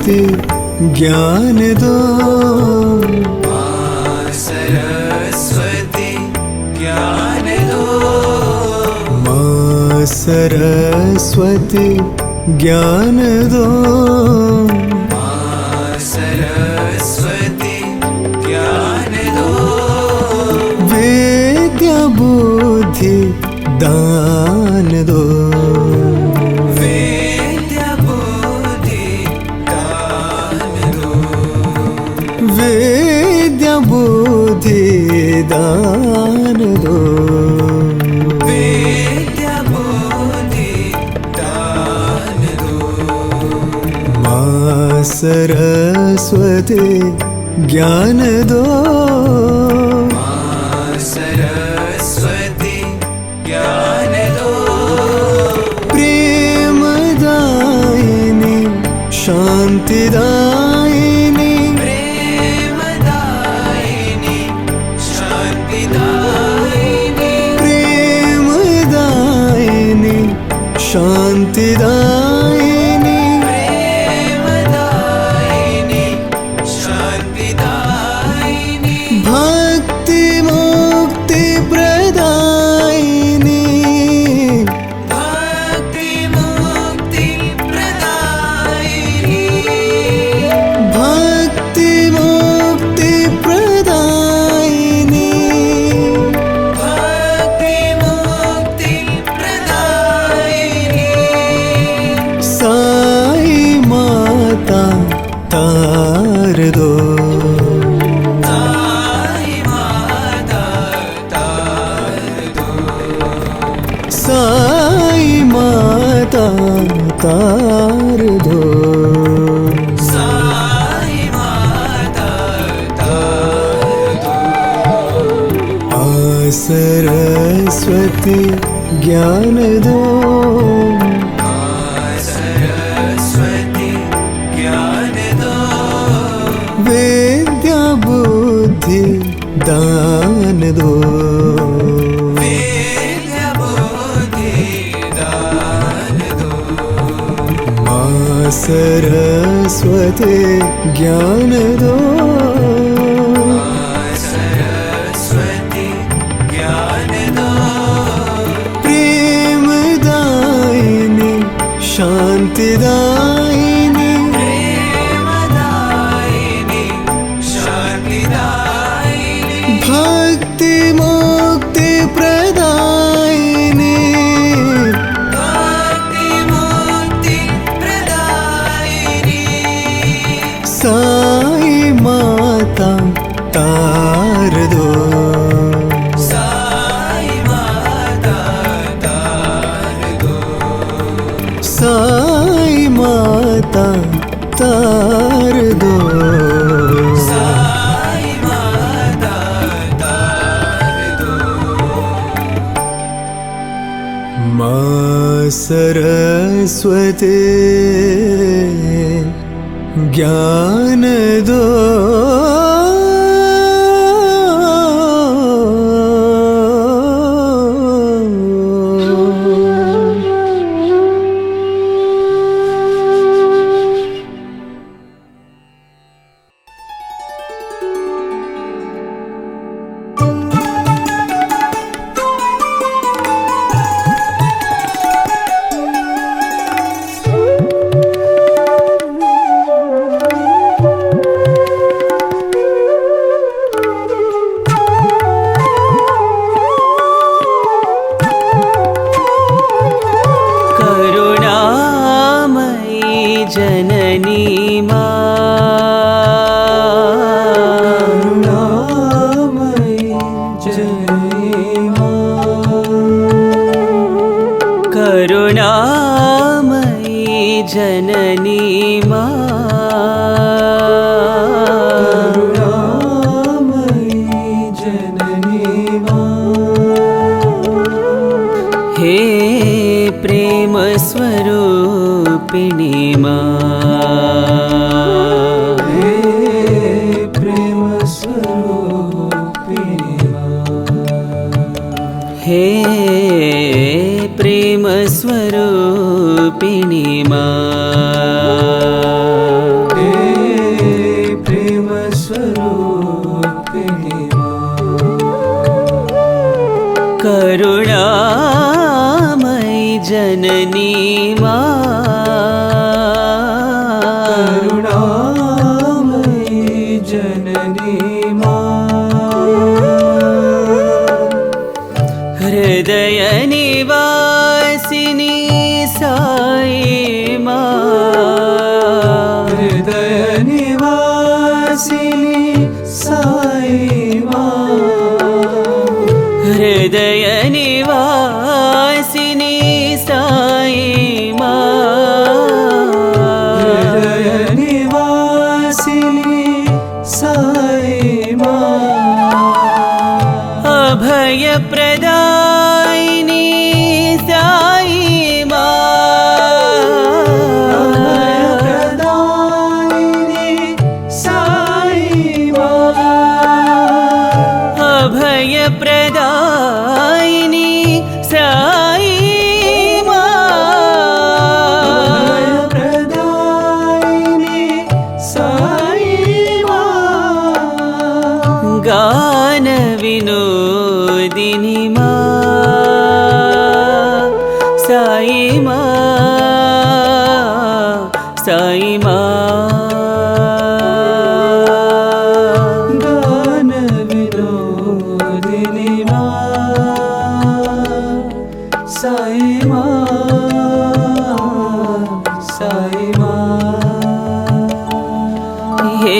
सरस्वती ज्ञान दो। माँ सरस्वती ज्ञान दो। माँ सरस्वती ज्ञान दो। माँ सरस्वती ज्ञान दो। विद्या बुद्धि दान दो। विद्या बुद्धि दान दो। विद्या बुद्धि दान दो। विद्या बुद्धि दान दो। माँ सरस्वती ज्ञान दो। माँ सरस्वती ज्ञान दो। प्रेमदायिनी शांतिदायिनी। प्रेमदायिनी शांतिदायिनी। प्रेमदायिनी शांतिदायिनी। प्रेमदायिनी शांतिदायिनी। भक्ति मुक्ति प्रदायिनी। भक्ति मुक्ति प्रदायिनी। भक्ति मुक्ति प्रदायिनी। भक्ति मुक्ति प्रदायिनी। साई माता तार दो। साई माता तार दो। साई माता तार दो। साई माता तार दो। आ सरस्वती ज्ञान दो। माँ सरस्वती ज्ञान दो। विद्या बुद्धि दान दो। विद्या बुद्धि दान दो। माँ सरस्वती ज्ञान दो। माँ सरस्वती ज्ञान दो। प्रेमदायिनी शांतिदायिनी। प्रेमदायिनी शांतिदायिनी। भक्ति मुक्ति प्रदायिनी। भक्ति मुक्ति प्रदायिनी। साई माता तार दो। साई माता तार दो। साई माता तार दो। साई माता तार दो। माँ सरस्वती ज्ञान दो। करुणामयि जननी करुणामयी जननी हृदय निवासिनी साई हृदय निवासिनी साई हृदय निवासिनी साई हृदय निवासिनी साई अभय प्रदायिनी साई प्रदायिनी साई अभय प्रदायिनी साई प्रदायिनी साई गान विनोदिनी साई साई गान विनोदिनी साई साई हे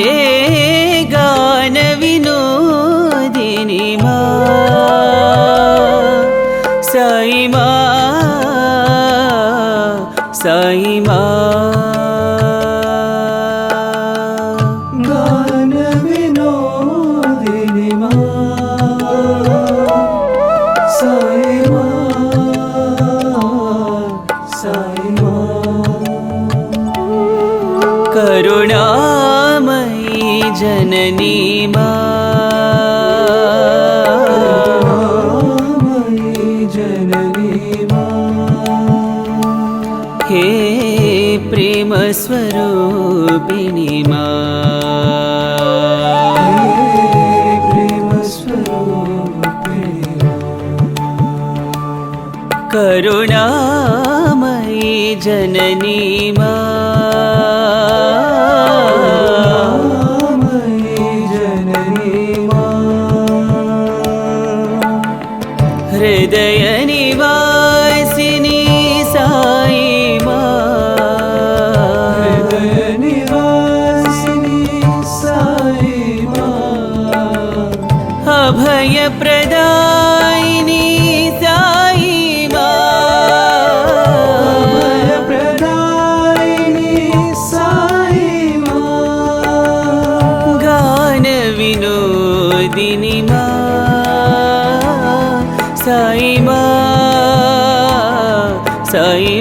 गान विनोदिनी साई साई गान विनोदिनी साई साई करुणामयी जननी करुणामयी जननी हे प्रेम स्वरूपिणी प्रेम स्वरूपिणी करुणामयी जननी करुणामयी जननी हृदय निवासिनी साई हृदय निवासिनी साई अभय प्रदायिनी साई अभय प्रदायिनी साई गान विनोदिनी साई साई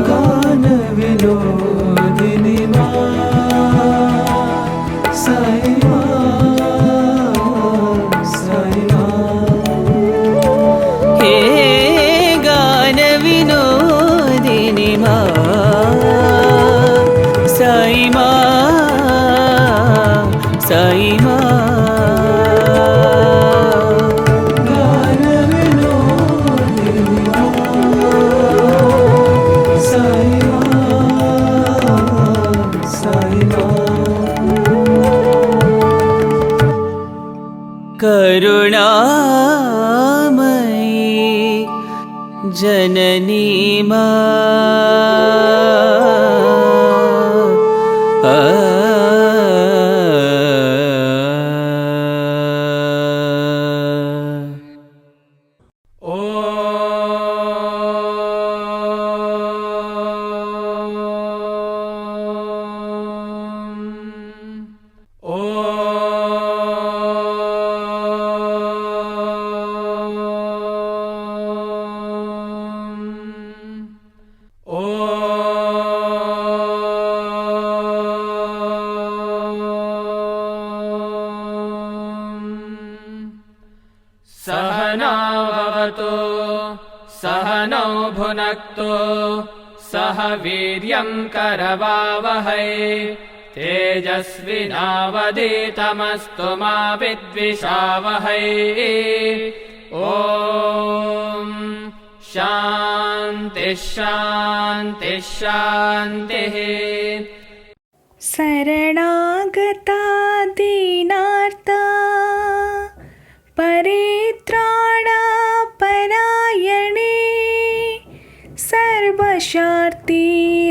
गान विनोदिनी साई साई हे गान विनोदिनी साई साई गान विनोदिनी साई साई करुणामयी जननी सहनाववतु सहनौ भुनक्तु सह वीर्यं करवावहै तेजस्विनावधीतमस्तु मा विद्विषावहै। ॐ शान्तिः शान्तिः शान्तिः। शरणागता दीनार्ता परित्राणा परायणे सर्वशार्ति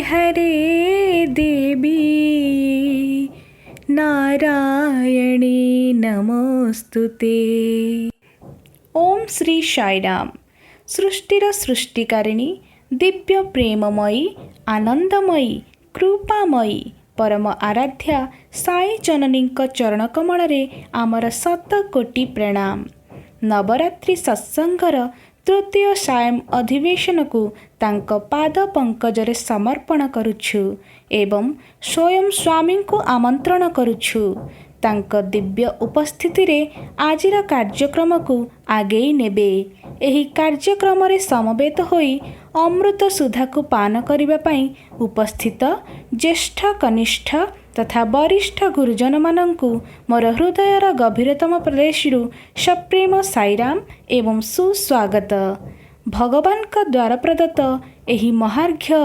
हरे देवी नारायणी नमोस्तुते। ओम श्री साईराम। सृष्टिर सृष्टिकारिणी दिव्य प्रेममयी आनंदमयी कृपामयी परम आराध्या साई जननी चरण कमल आमर शत कोटि प्रणाम। नवरात्रि सत्संगर तृतीय सायं अधिवेशन को तांक पाद पंकजरे समर्पण करुछु एवं स्वयं स्वामी को आमंत्रण करुछु तांक दिव्य उपस्थिति रे आजिर कार्यक्रम को आगे नेबे। एही कार्यक्रम रे समवेत होई अमृत सुधा को पान करिबा पई उपस्थित ज्येष्ठ कनिष्ठ तथा वरिष्ठ गुरुजन मानंकु मोर हृदयर गभीरतम प्रदेशरु सप्रेम साईराम एवं सुस्वागत। भगवान का द्वारा प्रदत्त एही महार्घ्य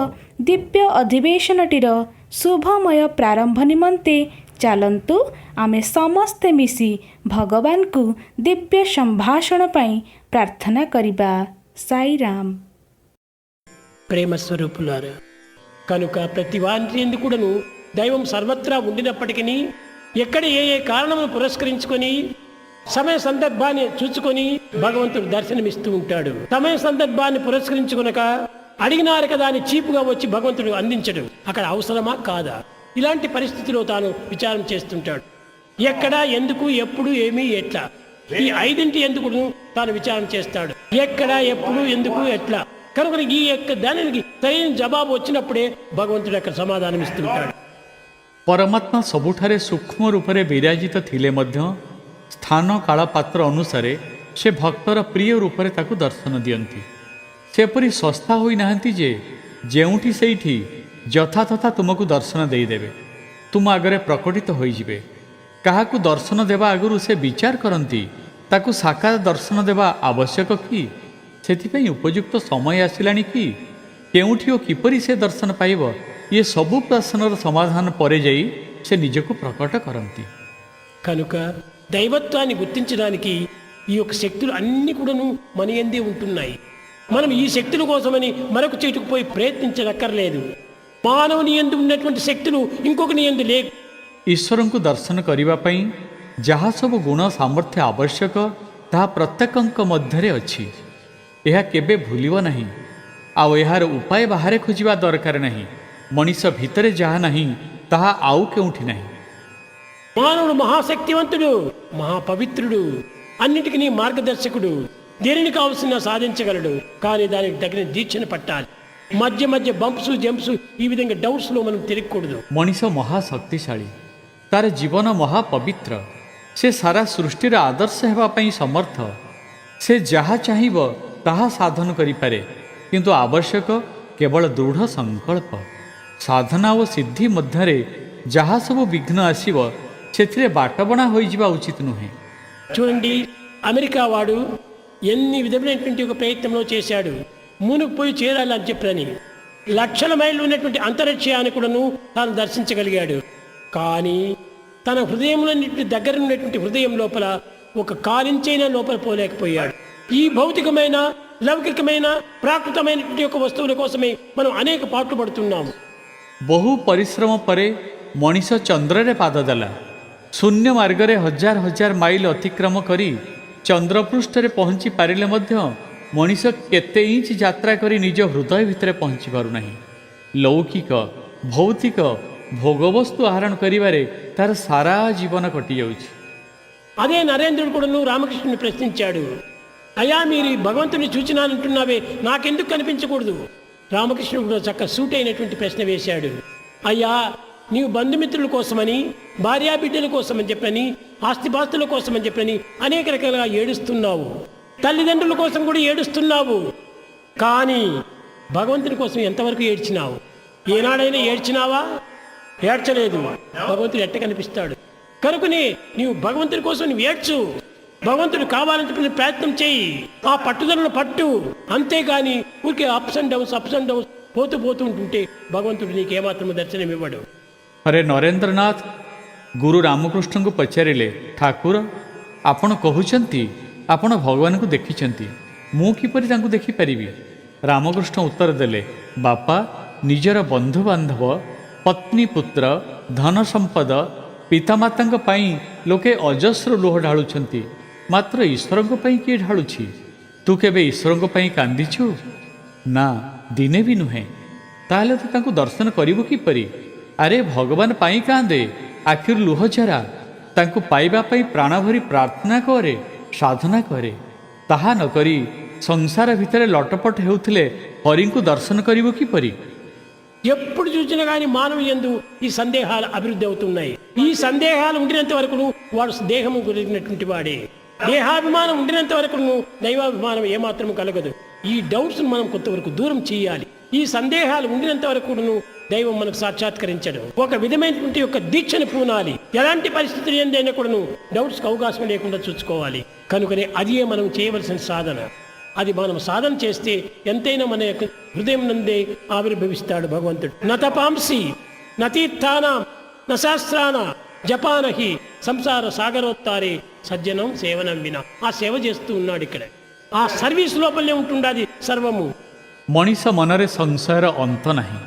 दिव्य अधिवेशनटीर शुभमय प्रारंभ निमंते चलंतु आमे समस्ते मिसी भगवान को दिव्य संभाषण पाई प्रार्थना करिबा। साईराम। ప్రేమ స్వరూపులారా, కనుక ప్రతి వారి యందు కూడాను దైవం సర్వత్రా ఉండినప్పటికీ ఎక్కడ ఏ ఏ కారణమును పురస్కరించుకొని సమయ సందర్భాన్ని చూసుకొని భగవంతుడు దర్శనమిస్తూ ఉంటాడు. సమయ సందర్భాన్ని పురస్కరించుకొనక అడిగినారు కదా అని చీపుగా వచ్చి భగవంతుడు అందించడు. అక్కడ అవసరమా కాదా? ఇలాంటి పరిస్థితిలో తాను విచారం చేస్తుంటాడు. ఎక్కడ, ఎందుకు, ఎప్పుడు, ఏమి, ఎట్లా, ఈ ఐదింటి ఎందుకు తాను విచారం చేస్తాడు. ఎక్కడ, ఎప్పుడు, ఎందుకు, ఎట్లా కనుక ఈ యొక్క దానికి సరైన జవాబు వచ్చినప్పుడే భగవంతుడు అక్కడ సమాధానం ఇస్తుంటాడు. परमात्मा सबुठारे सूक्ष्म रूपरे विराजित थिले मध्य स्थान काल पात्र अनुसारे से भक्तर प्रिय रूपरे ताकु दर्शन दियंती। सेपरी सस्ता होई नाहंती जे जेउठी सेठी यथातथा तुमको दर्शन देदेवे, तुम आगरे प्रकटित होई जिवे। काहाकु दर्शन देवा आगुरु से विचार करंती ताकु साकार दर्शन देवा आवश्यक कि सेथिपई उपयुक्त समय आसिलानी कि केउठी ओ किपरि से दर्शन पाइब, ये सबु प्रश्नर समाधान परे जाई से निजको प्रकट करंती। కనుక దైవత్వాన్ని గుర్తించడానికి ఈ యొక్క శక్తులు అన్ని కూడాను మన యందే ఉంటున్నాయి. మనం ఈ శక్తుల కోసమని మరొక చోటుకు పోయి ప్రయత్నించనక్కర్లేదు. మానవుని యందు ఉన్నటువంటి శక్తులు ఇంకొకని యందు లేవు. ईश्वर को दर्शन करने जहाँ सब गुण सामर्थ्य आवश्यक ताहा प्रत्येक मध्य अच्छी। यह केबे भूलिब नहीं, आउ यार उपाय बाहर खोजा दरकार नहीं। मनीष भितर जहाँ नहीं ताहा आउ केउठी नहीं। మానవుడు మహాశక్తివంతుడు, మహాపవిత్రుడు, అన్నిటికీ మార్గదర్శకుడు, దేనిని కావలసిన సాధించగలడు. కానీ దానికి తగిన దీక్షను పట్టాలి. మధ్య మధ్య బంప్స్ జంప్స్ ఈ విధంగా డౌట్స్లో మనం తిరగకూడదు. मनीष महाशक्तिशाली, तार जीवन महापवित्र, से सारा सृष्टिर आदर्श होगापी समर्थ। से जहाँ चाहिए ताहा साधन करिपारे, किंतु आवश्यक केवल दृढ़ संकल्प। साधना और सिद्धि मध्य जहाँ सब विघ्न आसीब से बाटबणा होइजिबा उचित नुहे। చూడండి, అమెరికా వాడు ఎన్ని విధమైనటువంటి ఒక ప్రయత్నంలో చేశాడు. మూనుకు పోయి చేరాలని చెప్పని లక్షల మైళ్ళు ఉన్నటువంటి అంతరిక్షయాన్ని కూడాను తాను దర్శించగలిగాడు. కానీ తన హృదయంలో దగ్గర ఉన్నటువంటి హృదయం లోపల ఒక కాలించైనా లోపల పోలేకపోయాడు. ఈ భౌతికమైన లౌకికమైన ప్రాకృతమైనటువంటి ఒక వస్తువుల కోసమే మనం అనేక పాటలు పడుతున్నాము. बहु परिश्रम परे मनीष चंद्र रे पाद देला। शून्य मार्गरे हजार हजार माइल अतिक्रम करी चंद्रपृष्ठ रे पहुँची पारिले मध्य मनीष केते इंच यात्रा करी निज हृदय भितर पहुँची पारु नाही। लौकिक भौतिक भोगवस्तु आहरण करिवारे तार सारा जीवन कटि जाउछि। అదే నరేంద్రుడు కూడాను రామకృష్ణుని ప్రశ్నించాడు. అయ్యా, మీరు భగవంతుని చూచినానంటున్నావే, నాకెందుకు కనిపించకూడదు? రామకృష్ణుడు కూడా చక్క సూట్ అయినటువంటి ప్రశ్న వేశాడు. అయ్యా, నీవు బంధుమిత్రుల కోసమని, భార్యాబిడ్డల కోసమని చెప్పని, ఆస్తిపాస్తుల కోసమని చెప్పని అనేక రకాలుగా ఏడుస్తున్నావు. తల్లిదండ్రుల కోసం కూడా ఏడుస్తున్నావు. కానీ భగవంతుని కోసం ఎంతవరకు ఏడ్చినావు? ఏనాడైనా ఏడ్చినావా? ఏడ్చలేదు. భగవంతుడు ఎట్ట కనిపిస్తాడు కనుకని నీవు భగవంతుడి కోసం నువ్వు ఏడ్చు, భగవంతుడు కావాలని చెప్పిన ప్రయత్నం చేయి, ఆ పట్టుదలను పట్టు. అంతేగాని ఊరికే అప్స్ అండ్ డౌన్స్ పోతూ ఉంటుంటే భగవంతుడు నీకు ఏమాత్రం దర్శనం ఇవ్వడు. ଥରେ ନରେନ୍ଦ୍ରନାଥ ଗୁରୁ ରାମକୃଷ୍ଣଙ୍କୁ ପଚାରିଲେ, ଠାକୁର ଆପଣ କହୁଛନ୍ତି ଆପଣ ଭଗବାନଙ୍କୁ ଦେଖିଛନ୍ତି, ମୁଁ କିପରି ତାଙ୍କୁ ଦେଖିପାରିବି? ରାମକୃଷ୍ଣ ଉତ୍ତର ଦେଲେ, ବାପା, ନିଜର ବନ୍ଧୁବାନ୍ଧବ, ପତ୍ନୀ, ପୁତ୍ର, ଧନ ସମ୍ପଦ, ପିତାମାତାଙ୍କ ପାଇଁ ଲୋକେ ଅଜସ୍ର ଲୁହ ଢାଳୁଛନ୍ତି, ମାତ୍ର ଈଶ୍ୱରଙ୍କ ପାଇଁ କିଏ ଢାଳୁଛି? ତୁ କେବେ ଈଶ୍ୱରଙ୍କ ପାଇଁ କାନ୍ଦିଛୁ? ନା, ଦିନେ ବି ନୁହେଁ। ତାହେଲେ ତୁ ତାଙ୍କୁ ଦର୍ଶନ କରିବୁ କିପରି? ଆରେ ଭଗବାନ ପାଇଁ କାନ୍ଦେ, ଆଖିରୁ ଲୁହ ଝରା, ତାଙ୍କୁ ପାଇବା ପାଇଁ ପ୍ରାଣଭରି ପ୍ରାର୍ଥନା କରେ, ସାଧନା କରେ। ତାହା ନ କରି ସଂସାର ଭିତରେ ଲଟପଟ ହେଉଥିଲେ ହରିଙ୍କୁ ଦର୍ଶନ କରିବୁ କିପରି? ఎప్పుడు చూసినా కానీ మానవ యందు ఈ సందేహాలు అభివృద్ధి అవుతున్నాయి. ఈ సందేహాలు ఉండినంత వరకు వాడు దేహము గురినటువంటి వాడే. దేహాభిమానం ఉండినంత వరకు దైవాభిమానం ఏమాత్రం కలగదు. ఈ డౌట్స్ మనం కొంతవరకు దూరం చేయాలి. ఈ సందేహాలు ఉండినంత వరకు దైవం మనకు సాక్షాత్కరించడు. ఒక విధమైనటువంటి యొక్క దీక్షను పూనాలి. ఎలాంటి పరిస్థితులు ఏందైనా కూడాను డౌట్స్కి అవకాశం లేకుండా చూసుకోవాలి. కనుకనే అదే మనం చేయవలసిన సాధన. అది మనం సాధన చేస్తే ఎంతైనా మన యొక్క హృదయం నందే ఆవిర్భవిస్తాడు భగవంతుడు. నతపాంసి నతీర్థానం నశాస్త్రాన జపానహి సంసార సాగరోత్తారే సజ్జనం సేవనం వినా. ఆ సేవ చేస్తూ ఉన్నాడు ఇక్కడ. ఆ సర్వీస్ లోపలనే ఉంటుండాది సర్వము. ମଣିଷ ମନରେ ସଂଶୟର ଅନ୍ତ ନାହିଁ।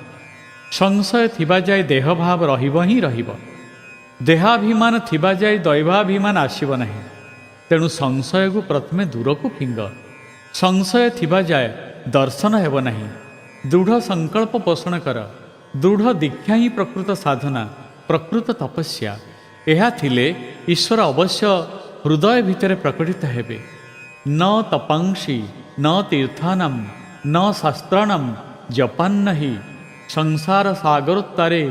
ସଂଶୟ ଥିବା ଯାଏ ଦେହଭାବ ରହିବ ହିଁ ରହିବ। ଦେହାଭିମାନ ଥିବା ଯାଏ ଦୈବାଭିମାନ ଆସିବ ନାହିଁ। ତେଣୁ ସଂଶୟକୁ ପ୍ରଥମେ ଦୂରକୁ ଫିଙ୍ଗ। ସଂଶୟ ଥିବା ଯାଏ ଦର୍ଶନ ହେବ ନାହିଁ। ଦୃଢ଼ ସଂକଳ୍ପ ପୋଷଣ କର। ଦୃଢ଼ ଦୀକ୍ଷା ହିଁ ପ୍ରକୃତ ସାଧନା, ପ୍ରକୃତ ତପସ୍ୟା। ଏହା ଥିଲେ ଈଶ୍ୱର ଅବଶ୍ୟ ହୃଦୟ ଭିତରେ ପ୍ରକଟିତ ହେବେ। ନ ତପାଂସି ନ ତୀର୍ଥାନାମ ନ ଶାସ୍ତ୍ରାଣାମ ଜପାନ୍ନହି ସଂସାର ସାଗରୋତ୍ତାରେ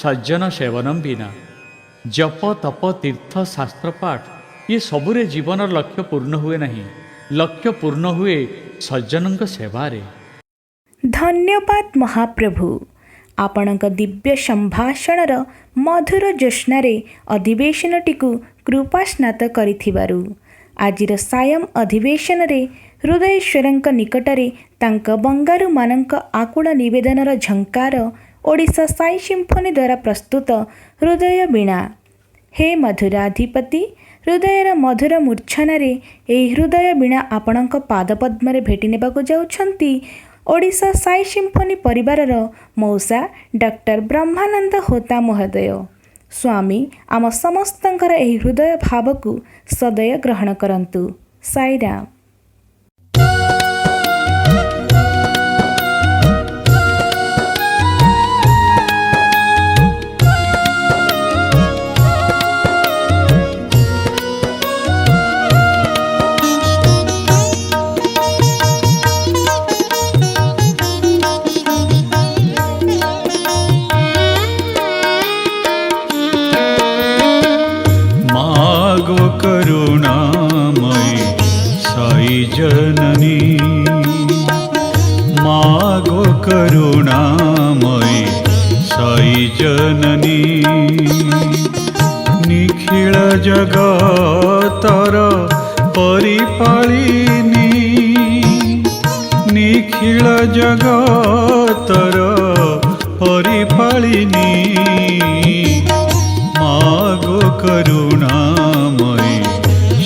ସଜ୍ଜନ ସେବନମ ବିନା। ଜପ, ତପ, ତୀର୍ଥ, ଶାସ୍ତ୍ରପାଠ ଇଏ ସବୁରେ ଜୀବନର ଲକ୍ଷ୍ୟ ପୂର୍ଣ୍ଣ ହୁଏ ନାହିଁ। ଲକ୍ଷ୍ୟ ପୂର୍ଣ୍ଣ ହୁଏ ସଜ୍ଜନଙ୍କ ସେବାରେ। ଧନ୍ୟବାଦ ମହାପ୍ରଭୁ। ଆପଣଙ୍କ ଦିବ୍ୟ ସମ୍ଭାଷଣର ମଧୁର ଜ୍ୟୋତ୍ସ୍ନାରେ ଅଧିବେଶନଟିକୁ କୃପାସ୍ନାତ କରିଥିବାରୁ ଆଜିର ସାୟଂ ଅଧିବେଶନରେ ହୃଦୟେଶ୍ୱରଙ୍କ ନିକଟରେ ତାଙ୍କ ବଙ୍ଗାରୁମାନଙ୍କ ଆକୁଳ ନିବେଦନର ଝଙ୍କାର ଓଡ଼ିଶା ସାଇ ସିମ୍ଫୋନି ଦ୍ୱାରା ପ୍ରସ୍ତୁତ ହୃଦୟ ବୀଣା। ହେ ମଧୁରାଧିପତି, ହୃଦୟର ମଧୁର ମୂର୍ଚ୍ଛନାରେ ଏହି ହୃଦୟ ବୀଣା ଆପଣଙ୍କ ପାଦପଦ୍ମରେ ଭେଟି ନେବାକୁ ଯାଉଛନ୍ତି ଓଡ଼ିଶା ସାଇ ସିମ୍ଫୋନି ପରିବାରର ମଉସା ଡକ୍ଟର ବ୍ରହ୍ମାନନ୍ଦ ହୋତା ମହୋଦୟ। ସ୍ୱାମୀ ଆମ ସମସ୍ତଙ୍କର ଏହି ହୃଦୟ ଭାବକୁ ସଦୟ ଗ୍ରହଣ କରନ୍ତୁ। ସାଇରାମ। करुणामयी साई जननी, मागो करुणामयी साई जननी। निखिल जगतर परिपालिनी, निखिल जगतर परिपालिनी। मागो करुणामयी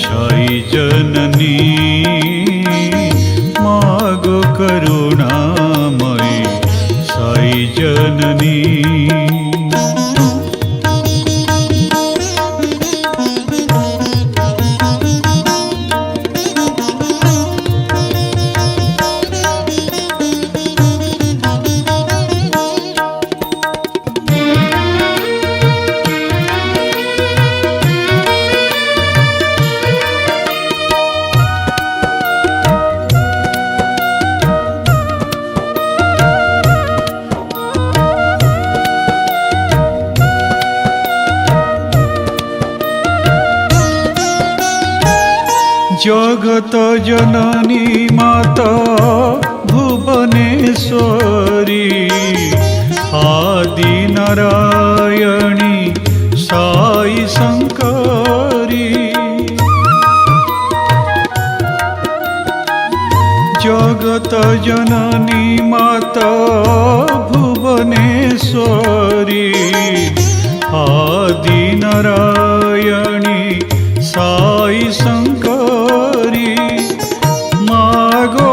साई जननी, मागो करुणामयी साई जननी। जगत जननी माता भुवनेश्वरी, आदि नारायणी जननी माता भुवनेश्वरी आदि नारायणी साई शंकरी मागो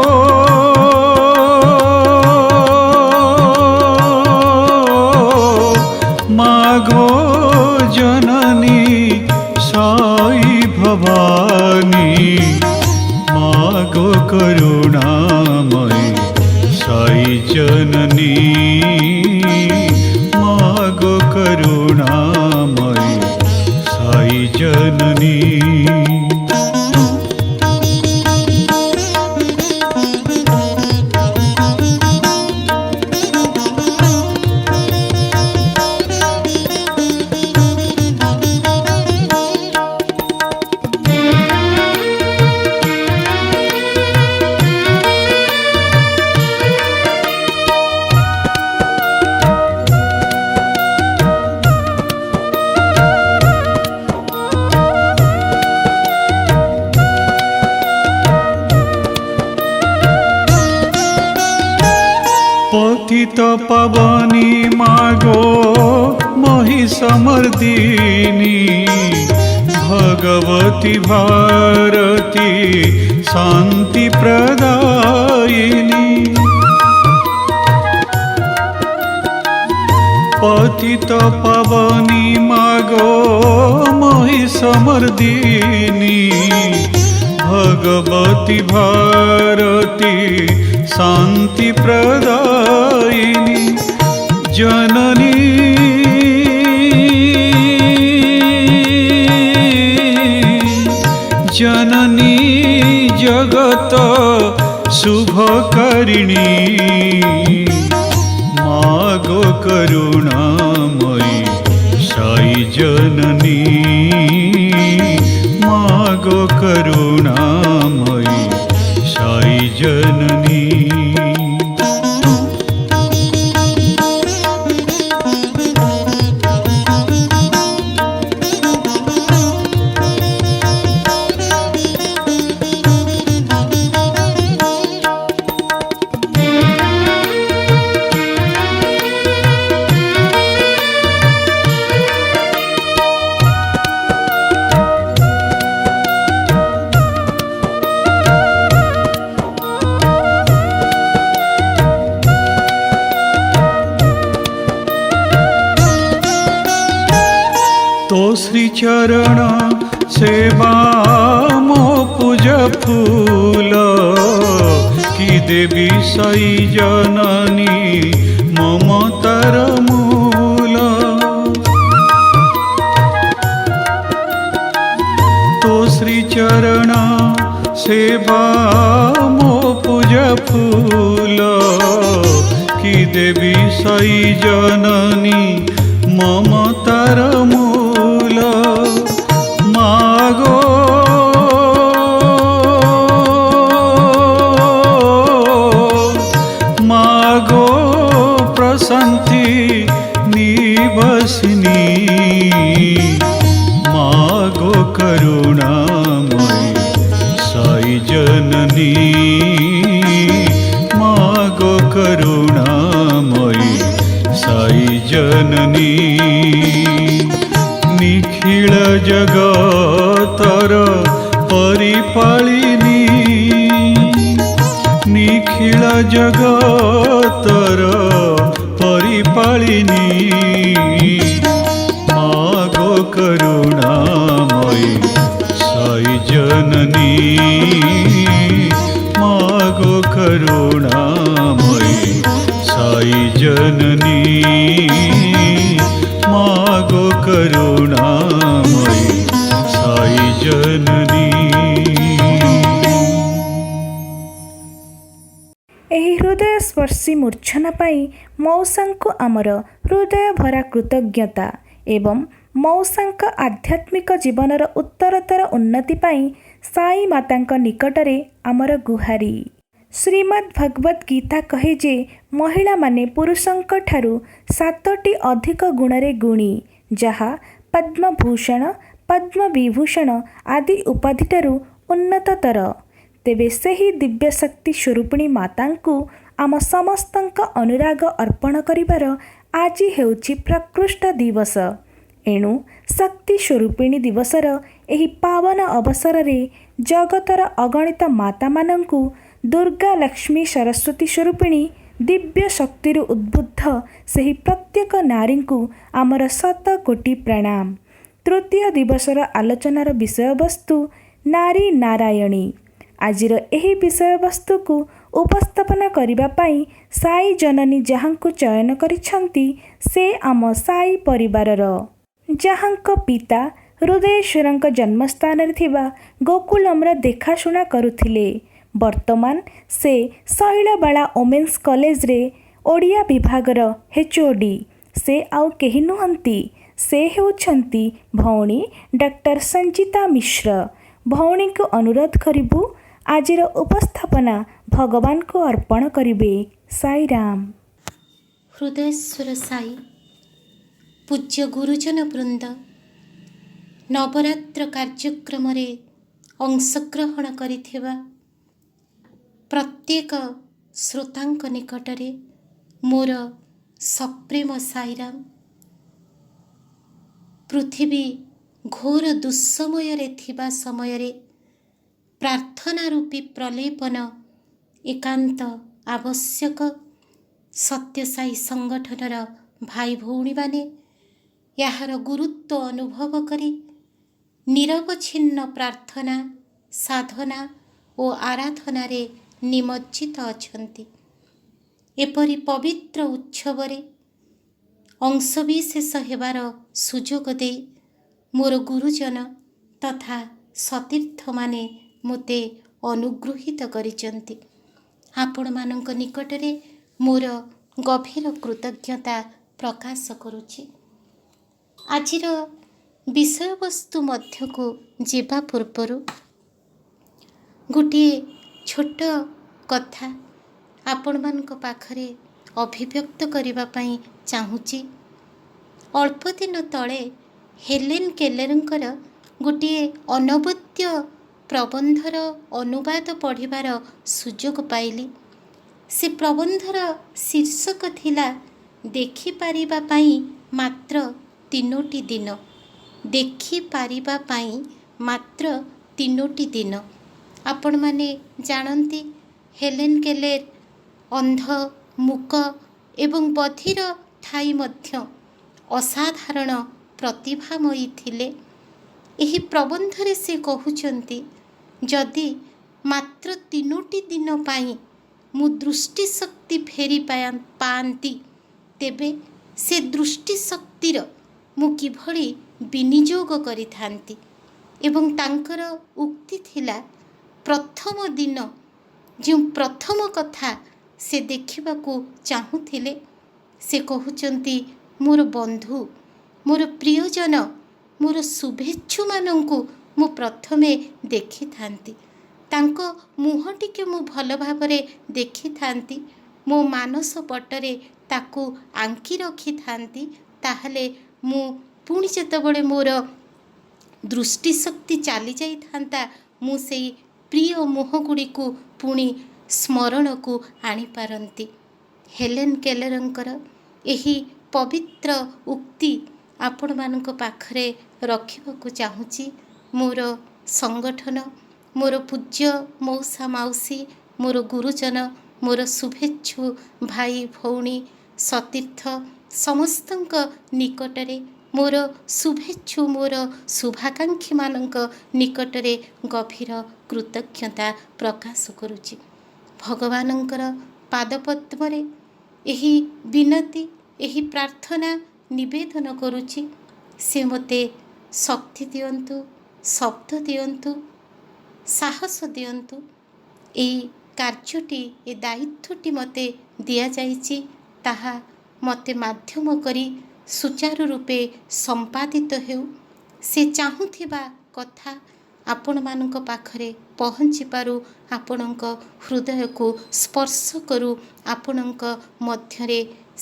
मागो जननी साई भवानी मागो करुणामयी साई जननी मागो करुणामयी साई जननी। पतित पावनी मागो महिषमर्दिनी भगवती भारती शांति प्रदायिनी पतित पावनी मागो महिषमर्दिनी भगवती भारती शांति प्रदायिनी जननी जननी जगत शुभकारिणी मागो करुणामयी साई जननी मागो करुणामयी साई जननी। तो श्री चरण सेवा मो पूज फूल कि देवी साई जननी ममतार मूल तो श्री चरण सेवा मो पूज फूल कि देवी साई जननी ममतार मूल मागो मागो प्रशांति निवासिनी मागो करुणामयी साई जननी मागो करुणामयी साई जननी। निखिल जगतर परिपालिनी निखिल जगतर परिपालिनी मागो करुणामयी साई जननी मागो करुणामयी साई जननी मागो करुणामयी साई जननी। ଏହି ହୃଦୟ ସ୍ପର୍ଶୀ ମୂର୍ଚ୍ଛନା ପାଇଁ ମଉସାଙ୍କୁ ଆମର ହୃଦୟ ଭରା କୃତଜ୍ଞତା ଏବଂ ମଉସାଙ୍କ ଆଧ୍ୟାତ୍ମିକ ଜୀବନର ଉତ୍ତରତର ଉନ୍ନତି ପାଇଁ ସାଇ ମାତାଙ୍କ ନିକଟରେ ଆମର ଗୁହାରି। ଶ୍ରୀମଦ୍ ଭଗବତ ଗୀତା କହେ ଯେ ମହିଳାମାନେ ପୁରୁଷଙ୍କ ଠାରୁ 7ଟି ଅଧିକ ଗୁଣରେ ଗୁଣୀ, ଯାହା ପଦ୍ମଭୂଷଣ ପଦ୍ମବିଭୂଷଣ ଆଦି ଉପାଧିଠାରୁ ଉନ୍ନତତର। ତେବେ ସେହି ଦିବ୍ୟଶକ୍ତି ସ୍ୱରୂପିଣୀ ମାତାଙ୍କୁ ଆମ ସମସ୍ତଙ୍କ ଅନୁରାଗ ଅର୍ପଣ କରିବାର ଆଜି ହେଉଛି ପ୍ରକୃଷ୍ଟ ଦିବସ। ଏଣୁ ଶକ୍ତି ସ୍ୱରୂପିଣୀ ଦିବସର ଏହି ପାବନ ଅବସରରେ ଜଗତର ଅଗଣିତ ମାତାମାନଙ୍କୁ ଦୁର୍ଗା ଲକ୍ଷ୍ମୀ ସରସ୍ୱତୀ ସ୍ୱରୂପିଣୀ ଦିବ୍ୟ ଶକ୍ତିରୁ ଉଦ୍ବୁଦ୍ଧ ସେହି ପ୍ରତ୍ୟେକ ନାରୀଙ୍କୁ ଆମର ଶତକୋଟି ପ୍ରଣାମ। ତୃତୀୟ ଦିବସର ଆଲୋଚନାର ବିଷୟବସ୍ତୁ ନାରୀ ନାରାୟଣୀ। ଆଜିର ଏହି ବିଷୟବସ୍ତୁକୁ ଉପସ୍ଥାପନ କରିବା ପାଇଁ ସାଇ ଜନନୀ ଯାହାଙ୍କୁ ଚୟନ କରିଛନ୍ତି ସେ ଆମ ସାଇ ପରିବାରର, ଯାହାଙ୍କ ପିତା ହୃଦୟେଶ୍ୱରଙ୍କ ଜନ୍ମସ୍ଥାନରେ ଥିବା ଗୋକୁଲମର ଦେଖାଶୁଣା କରୁଥିଲେ। ବର୍ତ୍ତମାନ ସେ ଶୈଳବାଳା ଓମେନ୍ସ କଲେଜରେ ଓଡ଼ିଆ ବିଭାଗର HOD। ସେ ଆଉ କେହି ନୁହନ୍ତି, ସେ ହେଉଛନ୍ତି ଭଉଣୀ ଡକ୍ଟର ସଞ୍ଜିତା ମିଶ୍ର। ଭଉଣୀଙ୍କୁ ଅନୁରୋଧ କରିବୁ ଆଜିର ଉପସ୍ଥାପନା ଭଗବାନଙ୍କୁ ଅର୍ପଣ କରିବେ। ସାଇରାମ। ହୃଦୟେଶ୍ୱର ସାଇ ପୂଜ୍ୟ ଗୁରୁଜନ ବୃନ୍ଦ, ନବରାତ୍ର କାର୍ଯ୍ୟକ୍ରମରେ ଅଂଶଗ୍ରହଣ କରିଥିବା ପ୍ରତ୍ୟେକ ଶ୍ରୋତାଙ୍କ ନିକଟରେ ମୋର ସପ୍ରେମ ସାଇରାମ। ପୃଥିବୀ ଘୋର ଦୁଃସମୟରେ ଥିବା ସମୟରେ ପ୍ରାର୍ଥନା ରୂପୀ ପ୍ରଲେପନ ଏକାନ୍ତ ଆବଶ୍ୟକ। ସତ୍ୟସାଇ ସଂଗଠନର ଭାଇ ଭଉଣୀମାନେ ଏହାର ଗୁରୁତ୍ୱ ଅନୁଭବ କରି ନିରବଚ୍ଛିନ୍ନ ପ୍ରାର୍ଥନା, ସାଧନା ଓ ଆରାଧନାରେ ନିମଜ୍ଜିତ ଅଛନ୍ତି। ଏପରି ପବିତ୍ର ଉତ୍ସବରେ ଅଂଶବିଶେଷ ହେବାର ସୁଯୋଗ ଦେଇ ମୋର ଗୁରୁଜନ ତଥା ସତୀର୍ଥମାନେ ମୋତେ ଅନୁଗୃହୀତ କରିଛନ୍ତି। ଆପଣମାନଙ୍କ ନିକଟରେ ମୋର ଗଭୀର କୃତଜ୍ଞତା ପ୍ରକାଶ କରୁଛି। ଆଜିର ବିଷୟବସ୍ତୁ ମଧ୍ୟକୁ ଯିବା ପୂର୍ବରୁ ଗୋଟିଏ ଛୋଟ କଥା ଆପଣମାନଙ୍କ ପାଖରେ ଅଭିବ୍ୟକ୍ତ କରିବା ପାଇଁ ଚାହୁଁଛି। ଅଳ୍ପ ଦିନ ତଳେ ହେଲେନ୍ କେଲରଙ୍କର ଗୋଟିଏ ଅନବଦ୍ୟ ପ୍ରବନ୍ଧର ଅନୁବାଦ ପଢ଼ିବାର ସୁଯୋଗ ପାଇଲି। ସେ ପ୍ରବନ୍ଧର ଶୀର୍ଷକ ଥିଲା ଦେଖିପାରିବା ପାଇଁ ମାତ୍ର 3ଟି ଦିନ। ଦେଖିପାରିବା ପାଇଁ ମାତ୍ର 3ଟି ଦିନ। ଆପଣମାନେ ଜାଣନ୍ତି ହେଲେନ୍ କେଲର ଅନ୍ଧ, ମୂକ ଏବଂ ବଧିର ଥାଇ ମଧ୍ୟ ଅସାଧାରଣ ପ୍ରତିଭାମୟୀ ଥିଲେ। ଏହି ପ୍ରବନ୍ଧରେ ସେ କହୁଛନ୍ତି, ଯଦି ମାତ୍ର 3ଟି ଦିନ ପାଇଁ ମୁଁ ଦୃଷ୍ଟିଶକ୍ତି ଫେରି ପାଆନ୍ତି, ତେବେ ସେ ଦୃଷ୍ଟିଶକ୍ତିର ମୁଁ କିଭଳି ବିନିଯୋଗ କରିଥାନ୍ତି। ଏବଂ ତାଙ୍କର ଉକ୍ତି ଥିଲା, ପ୍ରଥମ ଦିନ ଯେଉଁ ପ୍ରଥମ କଥା ସେ ଦେଖିବାକୁ ଚାହୁଁଥିଲେ, ସେ କହୁଛନ୍ତି, ମୋର ବନ୍ଧୁ, ମୋର ପ୍ରିୟଜନ, ମୋର ଶୁଭେଚ୍ଛୁମାନଙ୍କୁ ମୁଁ ପ୍ରଥମେ ଦେଖିଥାନ୍ତି। ତାଙ୍କ ମୁହଁଟିକେ ମୁଁ ଭଲ ଭାବରେ ଦେଖିଥାନ୍ତି, ମୋ ମାନସ ପଟରେ ତାକୁ ଆଙ୍କି ରଖିଥାନ୍ତି। ତାହେଲେ ମୁଁ ପୁଣି ଯେତେବେଳେ ମୋର ଦୃଷ୍ଟିଶକ୍ତି ଚାଲିଯାଇଥାନ୍ତା, ମୁଁ ସେଇ ପ୍ରିୟ ମୁହଁଗୁଡ଼ିକୁ ପୁଣି ସ୍ମରଣକୁ ଆଣିପାରନ୍ତି। ହେଲେନ୍ କେଲରଙ୍କର ଏହି ପବିତ୍ର ଉକ୍ତି ଆପଣମାନଙ୍କ ପାଖରେ ରଖିବାକୁ ଚାହୁଁଛି। ମୋର ସଂଗଠନ, ମୋର ପୂଜ୍ୟ ମଉସା ମାଉସୀ, ମୋର ଗୁରୁଜନ, ମୋର ଶୁଭେଚ୍ଛୁ ଭାଇ ଭଉଣୀ, ସତୀର୍ଥ ସମସ୍ତଙ୍କ ନିକଟରେ, ମୋର ଶୁଭେଚ୍ଛୁ, ମୋର ଶୁଭାକାଂକ୍ଷୀମାନଙ୍କ ନିକଟରେ ଗଭୀର କୃତଜ୍ଞତା ପ୍ରକାଶ କରୁଛି। ଭଗବାନଙ୍କର ପାଦପଦ୍ମରେ ଏହି ବିନତି, ଏହି ପ୍ରାର୍ଥନା ନିବେଦନ କରୁଛି, ସେ ମୋତେ ଶକ୍ତି ଦିଅନ୍ତୁ, ଶବ୍ଦ ଦିଅନ୍ତୁ, ସାହସ ଦିଅନ୍ତୁ। ଏହି କାର୍ଯ୍ୟଟି, ଏ ଦାୟିତ୍ୱଟି ମୋତେ ଦିଆଯାଇଛି, ତାହା ମୋତେ ମାଧ୍ୟମ କରି ସୁଚାରୁ ରୂପେ ସମ୍ପାଦିତ ହେଉ। ସେ ଚାହୁଁଥିବା କଥା ଆପଣମାନଙ୍କ ପାଖରେ ପହଞ୍ଚିପାରୁ, ଆପଣଙ୍କ ହୃଦୟକୁ ସ୍ପର୍ଶ କରୁ, ଆପଣଙ୍କ ମଧ୍ୟରେ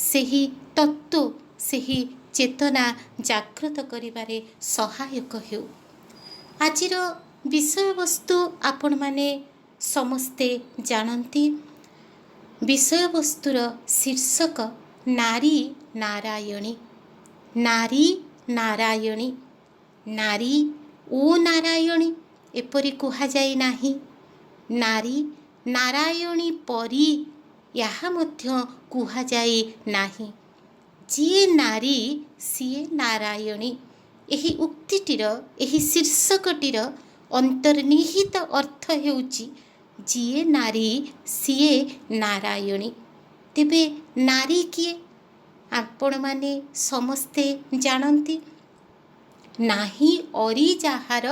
ସେହି ତତ୍ତ୍ୱ, ସେହି ଚେତନା ଜାଗ୍ରତ କରିବାରେ ସହାୟକ ହେଉ। ଆଜିର ବିଷୟବସ୍ତୁ ଆପଣମାନେ ସମସ୍ତେ ଜାଣନ୍ତି ବିଷୟବସ୍ତୁର ଶୀର୍ଷକ ନାରୀ ନାରାୟଣୀ। ନାରୀ ନାରାୟଣୀ, ନାରୀ ଓ ନାରାୟଣୀ ଏପରି କୁହାଯାଇ ନାହିଁ। ନାରୀ ନାରାୟଣୀ ପରି ଏହା ମଧ୍ୟ କୁହାଯାଇ ନାହିଁ। ଯିଏ ନାରୀ ସିଏ ନାରାୟଣୀ। ଏହି ଉକ୍ତିଟିର, ଏହି ଶୀର୍ଷକଟିର ଅନ୍ତର୍ନିହିତ ଅର୍ଥ ହେଉଛି ଯିଏ ନାରୀ ସିଏ ନାରାୟଣୀ। ତେବେ ନାରୀ କିଏ? ଆପଣମାନେ ସମସ୍ତେ ଜାଣନ୍ତି, ନାହିଁ ଅରି ଯାହାର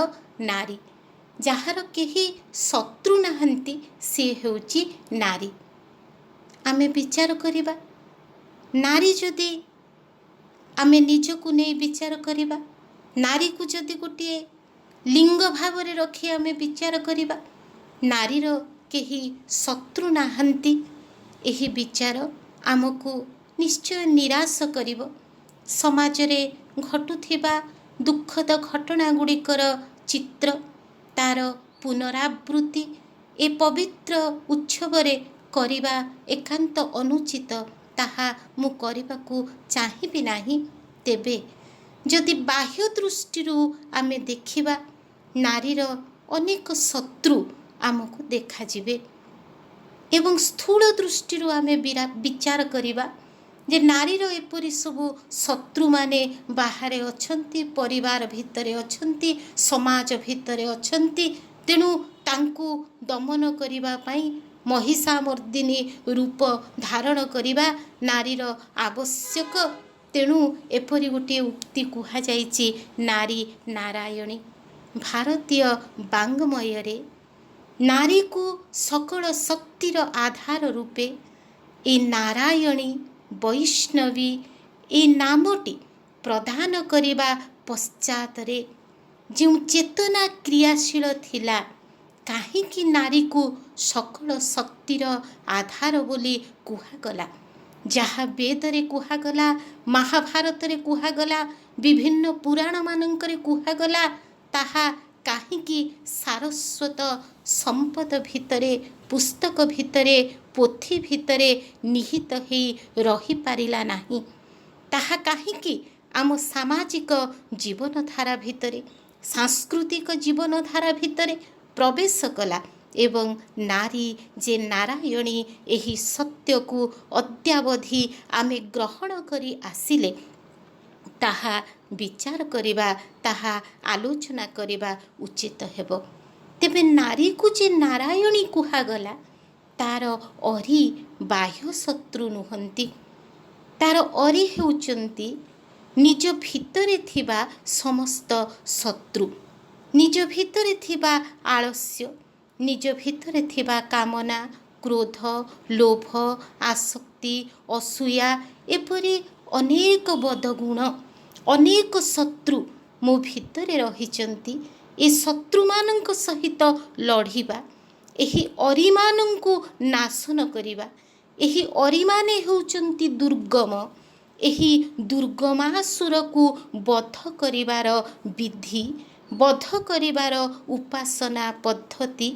ନାରୀ, ଯାହାର କେହି ଶତ୍ରୁ ନାହାନ୍ତି ସିଏ ହେଉଛି ନାରୀ। ଆମେ ବିଚାର କରିବା, ନାରୀ ଯଦି ଆମେ ନିଜକୁ ନେଇ ବିଚାର କରିବା, ନାରୀକୁ ଯଦି ଗୋଟିଏ ଲିଙ୍ଗ ଭାବରେ ରଖି ଆମେ ବିଚାର କରିବା, ନାରୀର କେହି ଶତ୍ରୁ ନାହାନ୍ତି, ଏହି ବିଚାର ଆମକୁ ନିଶ୍ଚୟ ନିରାଶ କରିବ। ସମାଜରେ ଘଟୁଥିବା ଦୁଃଖଦ ଘଟଣା ଗୁଡ଼ିକର ଚିତ୍ର, ତାର ପୁନରାବୃତ୍ତି ଏ ପବିତ୍ର ଉତ୍ସବରେ କରିବା ଏକାନ୍ତ ଅନୁଚିତ। ତାହା ମୁଁ କରିବାକୁ ଚାହିଁବି ନାହିଁ। ତେବେ ଯଦି ବାହ୍ୟ ଦୃଷ୍ଟିରୁ ଆମେ ଦେଖିବା, ନାରୀର ଅନେକ ଶତ୍ରୁ ଆମକୁ ଦେଖାଯିବେ ଏବଂ ସ୍ଥୂଳ ଦୃଷ୍ଟିରୁ ଆମେ ବିଚାର କରିବା ଯେ ନାରୀର ଏପରି ସବୁ ଶତ୍ରୁମାନେ ବାହାରେ ଅଛନ୍ତି, ପରିବାର ଭିତରେ ଅଛନ୍ତି, ସମାଜ ଭିତରେ ଅଛନ୍ତି। ତେଣୁ ତାଙ୍କୁ ଦମନ କରିବା ପାଇଁ ମହିଷାମର୍ଦିନୀ ରୂପ ଧାରଣ କରିବା ନାରୀର ଆବଶ୍ୟକ। ତେଣୁ ଏପରି ଗୋଟିଏ ଉକ୍ତି କୁହାଯାଇଛି ନାରୀ ନାରାୟଣୀ। ଭାରତୀୟ ବାଙ୍ଗ୍ମୟରେ ନାରୀକୁ ସକଳ ଶକ୍ତିର ଆଧାର ରୂପେ ଏ ନାରାୟଣୀ ବୈଷ୍ଣବୀ ଏ ନାମଟି ପ୍ରଦାନ କରିବା ପଶ୍ଚାତରେ ଯେଉଁ ଚେତନା କ୍ରିୟାଶୀଳ ଥିଲା, କାହିଁକି ନାରୀକୁ ସକଳ ଶକ୍ତିର ଆଧାର ବୋଲି କୁହାଗଲା? ଯାହା ବେଦରେ କୁହାଗଲା, ମହାଭାରତରେ କୁହାଗଲା, ବିଭିନ୍ନ ପୁରାଣମାନଙ୍କରେ କୁହାଗଲା, ତାହା କାହିଁକି ସାରସ୍ୱତ ସମ୍ପଦ ଭିତରେ, ପୁସ୍ତକ ଭିତରେ, ପୋଥି ଭିତରେ ନିହିତ ହୋଇ ରହିପାରିଲା ନାହିଁ? ତାହା କାହିଁକି ଆମ ସାମାଜିକ ଜୀବନଧାରା ଭିତରେ, ସାଂସ୍କୃତିକ ଜୀବନଧାରା ଭିତରେ ପ୍ରବେଶ କଲା ଏବଂ ନାରୀ ଯେ ନାରାୟଣୀ ଏହି ସତ୍ୟକୁ ଅଦ୍ୟାବଧି ଆମେ ଗ୍ରହଣ କରି ଆସିଲେ, ତାହା ବିଚାର କରିବା, ତାହା ଆଲୋଚନା କରିବା ଉଚିତ ହେବ। ତେବେ ନାରୀକୁ ଯେ ନାରାୟଣୀ କୁହାଗଲା, ତାର ଅରି ବାହ୍ୟ ଶତ୍ରୁ ନୁହନ୍ତି। ତାର ଅରି ହେଉଛନ୍ତି ନିଜ ଭିତରେ ଥିବା ସମସ୍ତ ଶତ୍ରୁ, ନିଜ ଭିତରେ ଥିବା ଆଳସ୍ୟ, ନିଜ ଭିତରେ ଥିବା କାମନା, କ୍ରୋଧ, ଲୋଭ, ଆସକ୍ତି, ଅସୂୟା, ଏପରି ଅନେକ ବଦଗୁଣ, ଅନେକ ଶତ୍ରୁ ମୋ ଭିତରେ ରହିଛନ୍ତି। ଏ ଶତ୍ରୁମାନଙ୍କ ସହିତ ଲଢ଼ିବା, ଏହି ଅରିମାନଙ୍କୁ ନାଶନ କରିବା। ଏହି ଅରିମାନେ ହେଉଛନ୍ତି ଦୁର୍ଗମ। ଏହି ଦୁର୍ଗମାସୁରକୁ ବଧ କରିବାର ବିଧି, ବଧ କରିବାର ଉପାସନା ପଦ୍ଧତି,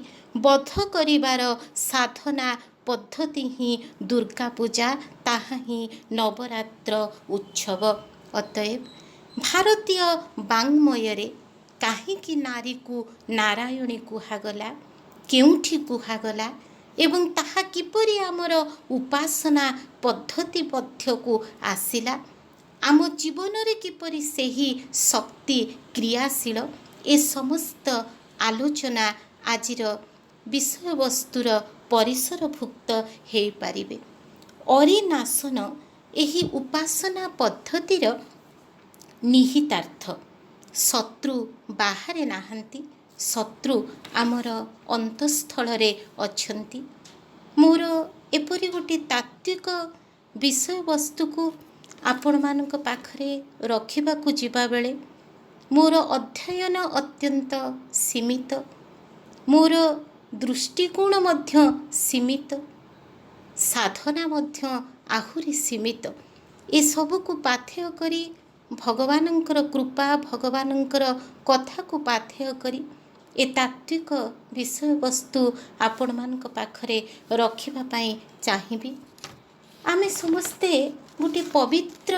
ବଧ କରିବାର ସାଧନା ପଦ୍ଧତି ହିଁ ଦୁର୍ଗା ପୂଜା, ତାହା ହିଁ ନବରାତ୍ର ଉତ୍ସବ। ଅତଏବ ଭାରତୀୟ ବାଙ୍ଗ୍ମୟରେ କାହିଁକି ନାରୀକୁ ନାରାୟଣୀ କୁହାଗଲା, କେଉଁଠି କୁହାଗଲା ଏବଂ ତାହା କିପରି ଆମର ଉପାସନା ପଦ୍ଧତି ମଧ୍ୟକୁ ଆସିଲା, ଆମ ଜୀବନରେ କିପରି ସେହି ଶକ୍ତି କ୍ରିୟାଶୀଳ, ଏ ସମସ୍ତ ଆଲୋଚନା ଆଜିର ବିଷୟବସ୍ତୁର ପରିସରଭୁକ୍ତ ହୋଇପାରିବେ। ଅରିନାଶନ ଏହି ଉପାସନା ପଦ୍ଧତିର ନିହିତାର୍ଥ। ଶତ୍ରୁ ବାହାରେ ନାହାନ୍ତି, ଶତ୍ରୁ ଆମର ଅନ୍ତଃସ୍ଥଳରେ ଅଛନ୍ତି। ମୋର ଏପରି ଗୋଟିଏ ତାତ୍ତ୍ୱିକ ବିଷୟବସ୍ତୁକୁ ଆପଣମାନଙ୍କ ପାଖରେ ରଖିବାକୁ ଯିବାବେଳେ ମୋର ଅଧ୍ୟୟନ ଅତ୍ୟନ୍ତ ସୀମିତ, ମୋର ଦୃଷ୍ଟିକୋଣ ମଧ୍ୟ ସୀମିତ, ସାଧନା ମଧ୍ୟ ଆହୁରି ସୀମିତ। ଏସବୁକୁ ପାଥେୟ କରି ଭଗବାନଙ୍କର କୃପା, ଭଗବାନଙ୍କର କଥାକୁ ପାଥେୟ କରି ଏ ତାତ୍ତ୍ୱିକ ବିଷୟବସ୍ତୁ ଆପଣମାନଙ୍କ ପାଖରେ ରଖିବା ପାଇଁ ଚାହିଁବି। ଆମେ ସମସ୍ତେ ଗୋଟିଏ ପବିତ୍ର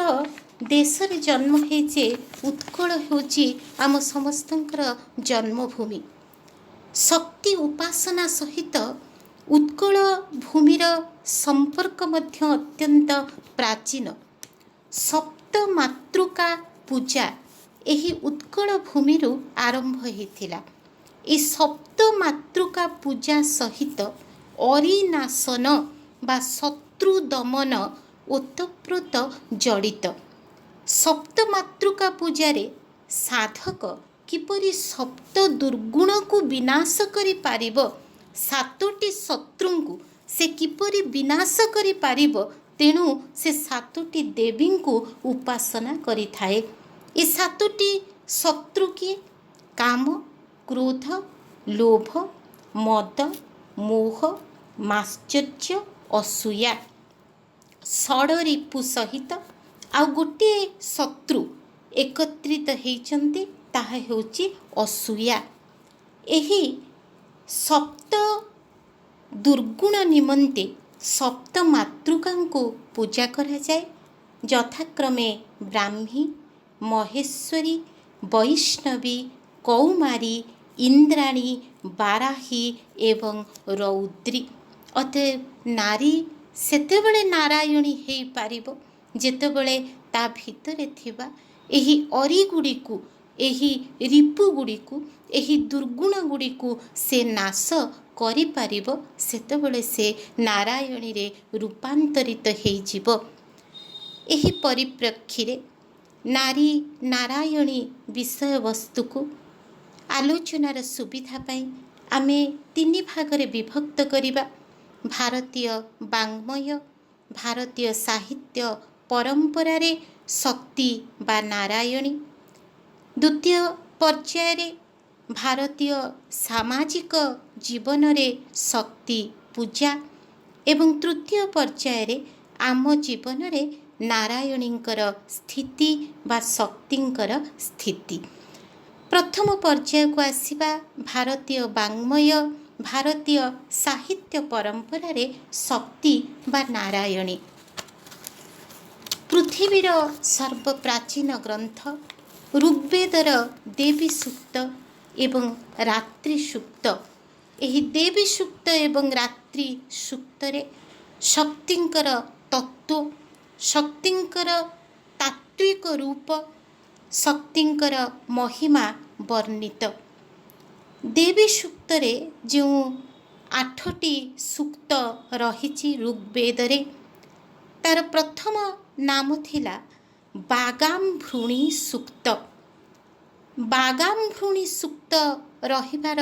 ଦେଶରେ ଜନ୍ମ ହେଇଛେ। ଉତ୍କଳ ହେଉଛି ଆମ ସମସ୍ତଙ୍କର ଜନ୍ମଭୂମି। ଶକ୍ତି ଉପାସନା ସହିତ ଉତ୍କଳ ଭୂମିର ସମ୍ପର୍କ ମଧ୍ୟ ଅତ୍ୟନ୍ତ ପ୍ରାଚୀନ। ସପ୍ତ ମାତୃକା ପୂଜା ଏହି ଉତ୍କଳ ଭୂମିରୁ ଆରମ୍ଭ ହୋଇଥିଲା। ଏହି ସପ୍ତ ମାତୃକା ପୂଜା ସହିତ ଅରିନାଶନ ବା ଶତ୍ରୁ ଦମନ ଓତପ୍ରୋତ ଜଡ଼ିତ। ସପ୍ତ ମାତୃକା ପୂଜାରେ ସାଧକ କିପରି ସପ୍ତ ଦୁର୍ଗୁଣକୁ ବିନାଶ କରିପାରିବ, ସାତୋଟି ଶତ୍ରୁଙ୍କୁ ସେ କିପରି ବିନାଶ କରିପାରିବ, ତେଣୁ ସେ ସାତୋଟି ଦେବୀଙ୍କୁ ଉପାସନା କରିଥାଏ। ଏ ସାତୋଟି ଶତ୍ରୁ କିଏ? କାମ, କ୍ରୋଧ, ଲୋଭ, ମଦ, ମୋହ, ମାଶ୍ଚର୍ଯ୍ୟ, ଅସୂୟା। ଷଡ଼ରିପୁ ସହିତ ଆଉ ଗୋଟିଏ ଶତ୍ରୁ ଏକତ୍ରିତ ହେଇଛନ୍ତି, ତାହା ହେଉଛି ଅସୂୟା। ଏହି ସପ୍ତ ଦୁର୍ଗୁଣ ନିମନ୍ତେ ସପ୍ତ ମାତୃକାଙ୍କୁ ପୂଜା କରାଯାଏ। ଯଥାକ୍ରମେ ବ୍ରାହ୍ମୀ, ମହେଶ୍ୱରୀ, ବୈଷ୍ଣବୀ, କୌମାରୀ, ଇନ୍ଦ୍ରାଣୀ, ବାରାହୀ ଏବଂ ରୌଦ୍ରୀ। ଅତଏବ ନାରୀ ସେତେବେଳେ ନାରାୟଣୀ ହେଇପାରିବ ଯେତେବେଳେ ତା ଭିତରେ ଥିବା ଏହି ଅରିଗୁଡ଼ିକୁ, ଏହି ରିପୁଗୁଡ଼ିକୁ, ଏହି ଦୁର୍ଗୁଣଗୁଡ଼ିକୁ ସେ ନାଶ କରିପାରିବ। ସେତେବେଳେ ସେ ନାରାୟଣୀରେ ରୂପାନ୍ତରିତ ହେଇଯିବ। ଏହି ପରିପ୍ରେକ୍ଷୀରେ ନାରୀ ନାରାୟଣୀ ବିଷୟବସ୍ତୁକୁ ଆଲୋଚନାର ସୁବିଧା ପାଇଁ ଆମେ ତିନି ଭାଗରେ ବିଭକ୍ତ କରିବା। ଭାରତୀୟ ବାଙ୍ଗ୍ମୟ, ଭାରତୀୟ ସାହିତ୍ୟ ପରମ୍ପରାରେ ଶକ୍ତି ବା ନାରାୟଣୀ। ଦ୍ୱିତୀୟ ପର୍ଯ୍ୟାୟରେ ଭାରତୀୟ ସାମାଜିକ ଜୀବନରେ ଶକ୍ତି ପୂଜା ଏବଂ ତୃତୀୟ ପର୍ଯ୍ୟାୟରେ ଆମ ଜୀବନରେ ନାରାୟଣୀଙ୍କର ସ୍ଥିତି ବା ଶକ୍ତିଙ୍କର ସ୍ଥିତି। ପ୍ରଥମ ପର୍ଯ୍ୟାୟକୁ ଆସିବା ଭାରତୀୟ ବାଙ୍ଗ୍ମୟ, ଭାରତୀୟ ସାହିତ୍ୟ ପରମ୍ପରାରେ ଶକ୍ତି ବା ନାରାୟଣୀ। ପୃଥିବୀର ସର୍ବପ୍ରାଚୀନ ଗ୍ରନ୍ଥ ଋଗ୍ବେଦର ଦେବୀ ସୂକ୍ତ ଏବଂ ରାତ୍ରି ସୂକ୍ତ। ଏହି ଦେବୀ ସୂକ୍ତ ଏବଂ ରାତ୍ରି ସୂକ୍ତରେ ଶକ୍ତିଙ୍କର ତତ୍ତ୍ୱ, ଶକ୍ତିଙ୍କର ତାତ୍ତ୍ୱିକ ରୂପ, ଶକ୍ତିଙ୍କର ମହିମା ବର୍ଣ୍ଣିତ। ଦେବୀ ସୂକ୍ତରେ ଯେଉଁ 8ଟି ସୂକ୍ତ ରହିଛି ଋଗ୍ବେଦରେ, ତାର ପ୍ରଥମ ନାମ ଥିଲା ବାଗାମ୍ଭୃଣୀ ସୂକ୍ତ। ବାଗାମ୍ଭୃଣୀ ସୂକ୍ତ ରହିବାର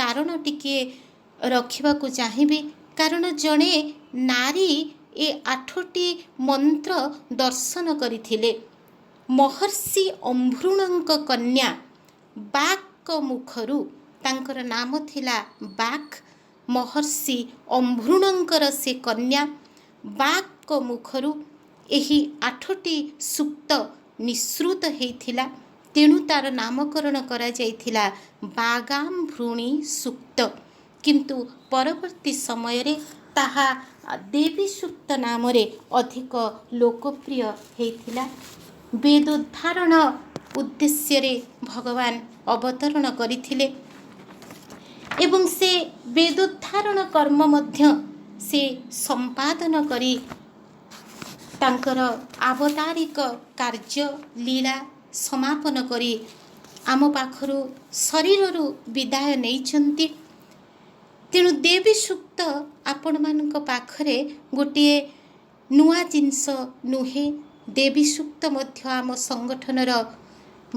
କାରଣ ଟିକିଏ ରଖିବାକୁ ଚାହିଁବି, କାରଣ ଜଣେ ନାରୀ ଏ 8ଟି ମନ୍ତ୍ର ଦର୍ଶନ କରିଥିଲେ। ମହର୍ଷି ଅମ୍ଭୃଣଙ୍କ କନ୍ୟା ବାକ୍ଙ୍କ ମୁଖରୁ, ତାଙ୍କର ନାମ ଥିଲା ବାକ୍। ମହର୍ଷି ଅମ୍ଭୃଣଙ୍କର ସେ କନ୍ୟା ବାକ୍ଙ୍କ ମୁଖରୁ ଏହି 8ଟି ସୂକ୍ତ ନିଃସୃତ ହେଇଥିଲା। ତେଣୁ ତାର ନାମକରଣ କରାଯାଇଥିଲା ବାଗାମ୍ଭୃଣୀ ସୂକ୍ତ। କିନ୍ତୁ ପରବର୍ତ୍ତୀ ସମୟରେ ତାହା ଦେବୀ ସୂକ୍ତ ନାମରେ ଅଧିକ ଲୋକପ୍ରିୟ ହେଇଥିଲା। ବେଦୋଦ୍ଧାରଣ ଉଦ୍ଦେଶ୍ୟରେ ଭଗବାନ ଅବତରଣ କରିଥିଲେ ଏବଂ ସେ ବେଦୋଦ୍ଧାରଣ କର୍ମ ମଧ୍ୟ ସେ ସମ୍ପାଦନ କରି ତାଙ୍କର ଆବତାରିକ କାର୍ଯ୍ୟ ଲୀଳା ସମାପନ କରି ଆମ ପାଖରୁ ଶରୀରରୁ ବିଦାୟ ନେଇଛନ୍ତି। ତେଣୁ ଦେବୀ ସୂକ୍ତ ଆପଣମାନଙ୍କ ପାଖରେ ଗୋଟିଏ ନୂଆ ଜିନିଷ ନୁହେଁ। ଦେବୀ ସୂକ୍ତ ମଧ୍ୟ ଆମ ସଂଗଠନର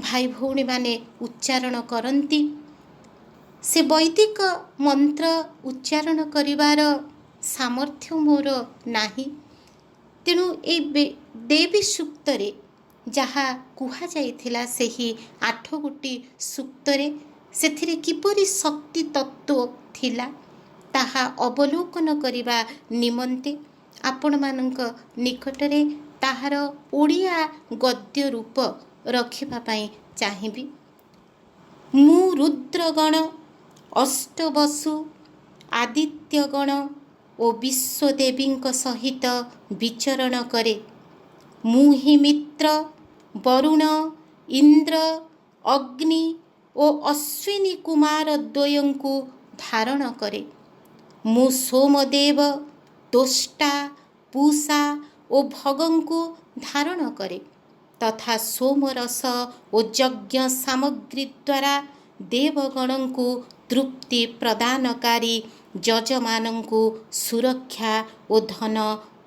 ଭାଇ ଭଉଣୀମାନେ ଉଚ୍ଚାରଣ କରନ୍ତି। ସେ ବୈଦିକ ମନ୍ତ୍ର ଉଚ୍ଚାରଣ କରିବାର ସାମର୍ଥ୍ୟ ମୋର ନାହିଁ। ତେଣୁ ଏ ଦେବୀ ସୂକ୍ତରେ ଯାହା କୁହାଯାଇଥିଲା, ସେହି 8 ଗୋଟି ସୂକ୍ତରେ ସେଥିରେ କିପରି ଶକ୍ତି ତତ୍ତ୍ୱ ଥିଲା, ତାହା ଅବଲୋକନ କରିବା ନିମନ୍ତେ ଆପଣମାନଙ୍କ ନିକଟରେ ତାହାର ଓଡ଼ିଆ ଗଦ୍ୟ ରୂପ ରଖିବା ପାଇଁ ଚାହିଁବି। ମୁଁ ରୁଦ୍ରଗଣ ଅଷ୍ଟବସୁ ଆଦିତ୍ୟଗଣ ଓ ବିଶ୍ୱଦେବୀଙ୍କ ସହିତ ବିଚରଣ କରେ। ମୁଁ ହିଁ ମିତ୍ର, ବରୁଣ, ଇନ୍ଦ୍ର, ଅଗ୍ନି ଓ ଅଶ୍ୱିନୀ କୁମାର ଦ୍ୱୟଙ୍କୁ ଧାରଣ କରେ। ମୁଁ ସୋମଦେବ, ଦୋଷ୍ଟା, ପୂଷା ଓ ଭଗଙ୍କୁ ଧାରଣ କରେ ତଥା ସୋମରସ ଓ ଯଜ୍ଞ ସାମଗ୍ରୀ ଦ୍ୱାରା ଦେବଗଣଙ୍କୁ ତୃପ୍ତି ପ୍ରଦାନକାରୀ ଯଜମାନଙ୍କୁ ସୁରକ୍ଷା ଓ ଧନ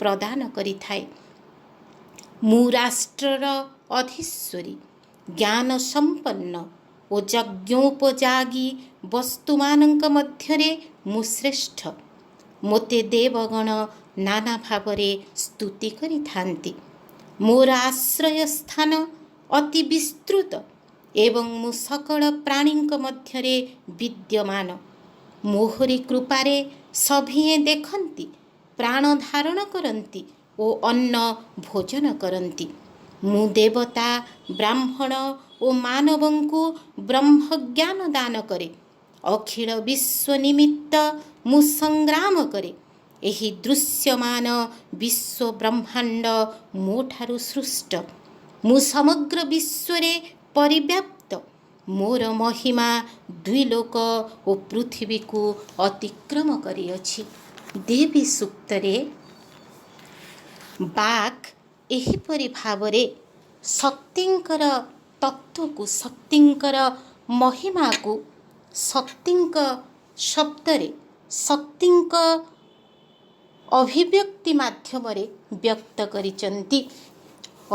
ପ୍ରଦାନ କରିଥାଏ। ମୁଁ ରାଷ୍ଟ୍ରର ଅଧୀଶ୍ୱରୀ, ଜ୍ଞାନ ସମ୍ପନ୍ନ ଓ ଯଜ୍ଞୋପଯାଗୀ ବସ୍ତୁମାନଙ୍କ ମଧ୍ୟରେ ମୁଁ ଶ୍ରେଷ୍ଠ। ମୋତେ ଦେବଗଣ ନାନା ଭାବରେ ସ୍ତୁତି କରିଥାନ୍ତି। ମୋର ଆଶ୍ରୟ ସ୍ଥାନ ଅତି ବିସ୍ତୃତ ଏବଂ ମୁଁ ସକଳ ପ୍ରାଣୀଙ୍କ ମଧ୍ୟରେ ବିଦ୍ୟମାନ। ମୋହରି କୃପାରେ ସଭିଏଁ ଦେଖନ୍ତି, ପ୍ରାଣ ଧାରଣ କରନ୍ତି ଓ ଅନ୍ନ ଭୋଜନ କରନ୍ତି। ମୁଁ ଦେବତା, ବ୍ରାହ୍ମଣ ଓ ମାନବଙ୍କୁ ବ୍ରହ୍ମଜ୍ଞାନ ଦାନ କରେ। ଅଖିଳ ବିଶ୍ୱ ନିମିତ୍ତ ମୁଁ ସଂଗ୍ରାମ କରେ। ଏହି ଦୃଶ୍ୟମାନ ବିଶ୍ୱ ବ୍ରହ୍ମାଣ୍ଡ ମୋ ଠାରୁ ସୃଷ୍ଟ। ମୁଁ ସମଗ୍ର ବିଶ୍ୱରେ ପରିବ୍ୟାପ୍ତ। ମୋର ମହିମା ଦ୍ୱିଲୋକ ଓ ପୃଥିବୀକୁ ଅତିକ୍ରମ କରିଅଛି। ଦେବୀ ସୂକ୍ତରେ ବାକ୍ ଏହିପରି ଭାବରେ ଶକ୍ତିଙ୍କର ତତ୍ତ୍ୱକୁ, ଶକ୍ତିଙ୍କର ମହିମାକୁ ଶକ୍ତିଙ୍କ ଶବ୍ଦରେ, ଶକ୍ତିଙ୍କ ଅଭିବ୍ୟକ୍ତି ମାଧ୍ୟମରେ ବ୍ୟକ୍ତ କରିଛନ୍ତି।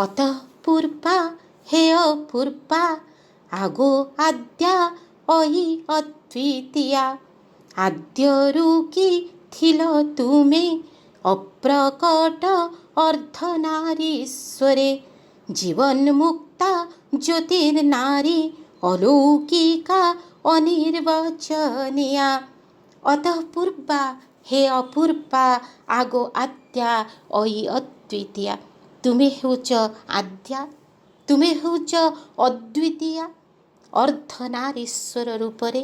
ଅତଃ ପୂର୍ବା ହେ ଅପୂର୍ବା, ଆଗୋ ଆଦ୍ୟା ଅହି ଅଦ୍ୱିତୀୟା, ଆଦ୍ୟରୁ କି ଥିଲ ତୁମେ ଅପ୍ରକଟ ଅର୍ଦ୍ଧନାରୀଶ୍ୱରେ, ଜୀବନ୍ମୁକ୍ତା ଜ୍ୟୋତିର୍ନାରୀ অলৌকিকা অনির্বচনীয়া। অতঃ পূর্বা হে অপূর্বা, ଆଗୋ ଆଦ୍ୟା ଅଇ ଅଦ୍ୱିତୀୟା। ତୁମେ ହେଉଛ ଆଦ୍ୟା, ତୁମେ ହେଉଛ ଅଦ୍ୱିତୀୟା। ଅର୍ଦ୍ଧନାରୀଶ୍ୱର ରୂପରେ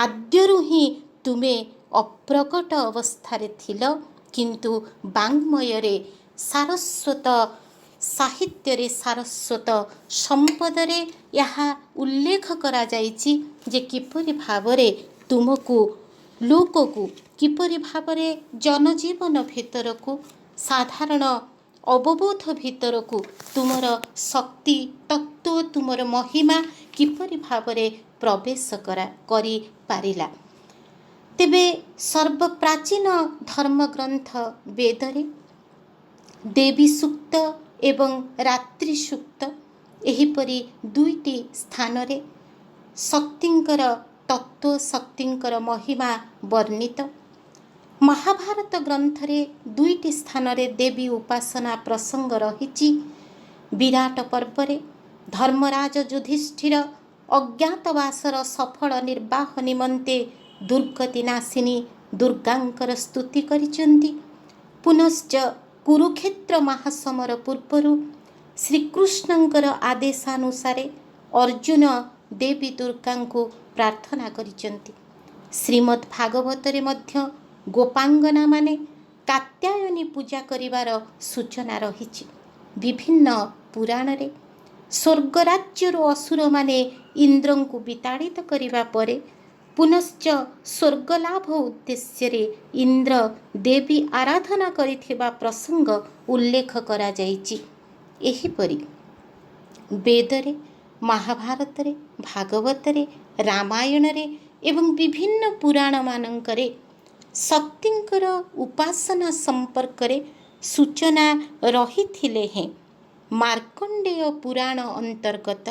ଆଦ୍ୟରୁ ହିଁ ତୁମେ ଅପ୍ରକଟ ଅବସ୍ଥାରେ ଥିଲ, କିନ୍ତୁ ବାଙ୍ଗ୍ମୟରେ, ସାରସ୍ୱତ ସାହିତ୍ୟରେ, ସାରସ୍ୱତ ସମ୍ପଦରେ ଏହା ଉଲ୍ଲେଖ କରାଯାଇଛି ଯେ କିପରି ଭାବରେ ତୁମକୁ, ଲୋକକୁ, କିପରି ଭାବରେ ଜନଜୀବନ ଭିତରକୁ, ସାଧାରଣ ଅବବୋଧ ଭିତରକୁ ତୁମର ଶକ୍ତି ତତ୍ତ୍ୱ, ତୁମର ମହିମା କିପରି ଭାବରେ ପ୍ରବେଶ କରିପାରିଲା। ତେବେ ସର୍ବପ୍ରାଚୀନ ଧର୍ମଗ୍ରନ୍ଥ ବେଦରେ ଦେବୀ ସୂକ୍ତ ଏବଂ ରାତ୍ରି ସୂକ୍ତ ଏହିପରି ଦୁଇଟି ସ୍ଥାନରେ ଶକ୍ତିଙ୍କର ତତ୍ତ୍ୱ, ଶକ୍ତିଙ୍କର ମହିମା ବର୍ଣ୍ଣିତ। ମହାଭାରତ ଗ୍ରନ୍ଥରେ ଦୁଇଟି ସ୍ଥାନରେ ଦେବୀ ଉପାସନା ପ୍ରସଙ୍ଗ ରହିଛି। ବିରାଟ ପର୍ବରେ ଧର୍ମରାଜ ଯୁଧିଷ୍ଠିର ଅଜ୍ଞାତବାସର ସଫଳ ନିର୍ବାହ ନିମନ୍ତେ ଦୁର୍ଗତି ନାଶିନୀ ଦୁର୍ଗାଙ୍କର ସ୍ତୁତି କରିଛନ୍ତି। ପୁନଶ୍ଚ କୁରୁକ୍ଷେତ୍ର ମହାସମର ପୂର୍ବରୁ ଶ୍ରୀକୃଷ୍ଣଙ୍କର ଆଦେଶାନୁସାରେ ଅର୍ଜୁନ ଦେବୀ ଦୁର୍ଗାଙ୍କୁ ପ୍ରାର୍ଥନା କରିଛନ୍ତି। ଶ୍ରୀମଦ୍ ଭାଗବତରେ ମଧ୍ୟ ଗୋପାଙ୍ଗନାମାନେ କାତ୍ୟାୟନୀ ପୂଜା କରିବାର ସୂଚନା ରହିଛି। ବିଭିନ୍ନ ପୁରାଣରେ ସ୍ୱର୍ଗରାଜ୍ୟରୁ ଅସୁରମାନେ ଇନ୍ଦ୍ରଙ୍କୁ ବିତାଡ଼ିତ କରିବା ପରେ ପୁନଶ୍ଚ ସ୍ୱର୍ଗଲାଭ ଉଦ୍ଦେଶ୍ୟରେ ଇନ୍ଦ୍ର ଦେବୀ ଆରାଧନା କରିଥିବା ପ୍ରସଙ୍ଗ ଉଲ୍ଲେଖ କରାଯାଇଛି। ଏହିପରି ବେଦରେ, ମହାଭାରତରେ, ଭାଗବତରେ, ରାମାୟଣରେ ଏବଂ ବିଭିନ୍ନ ପୁରାଣମାନଙ୍କରେ ଶକ୍ତିଙ୍କର ଉପାସନା ସମ୍ପର୍କରେ ସୂଚନା ରହିଥିଲେ ହେଁ ମାର୍କଣ୍ଡେୟ ପୁରାଣ ଅନ୍ତର୍ଗତ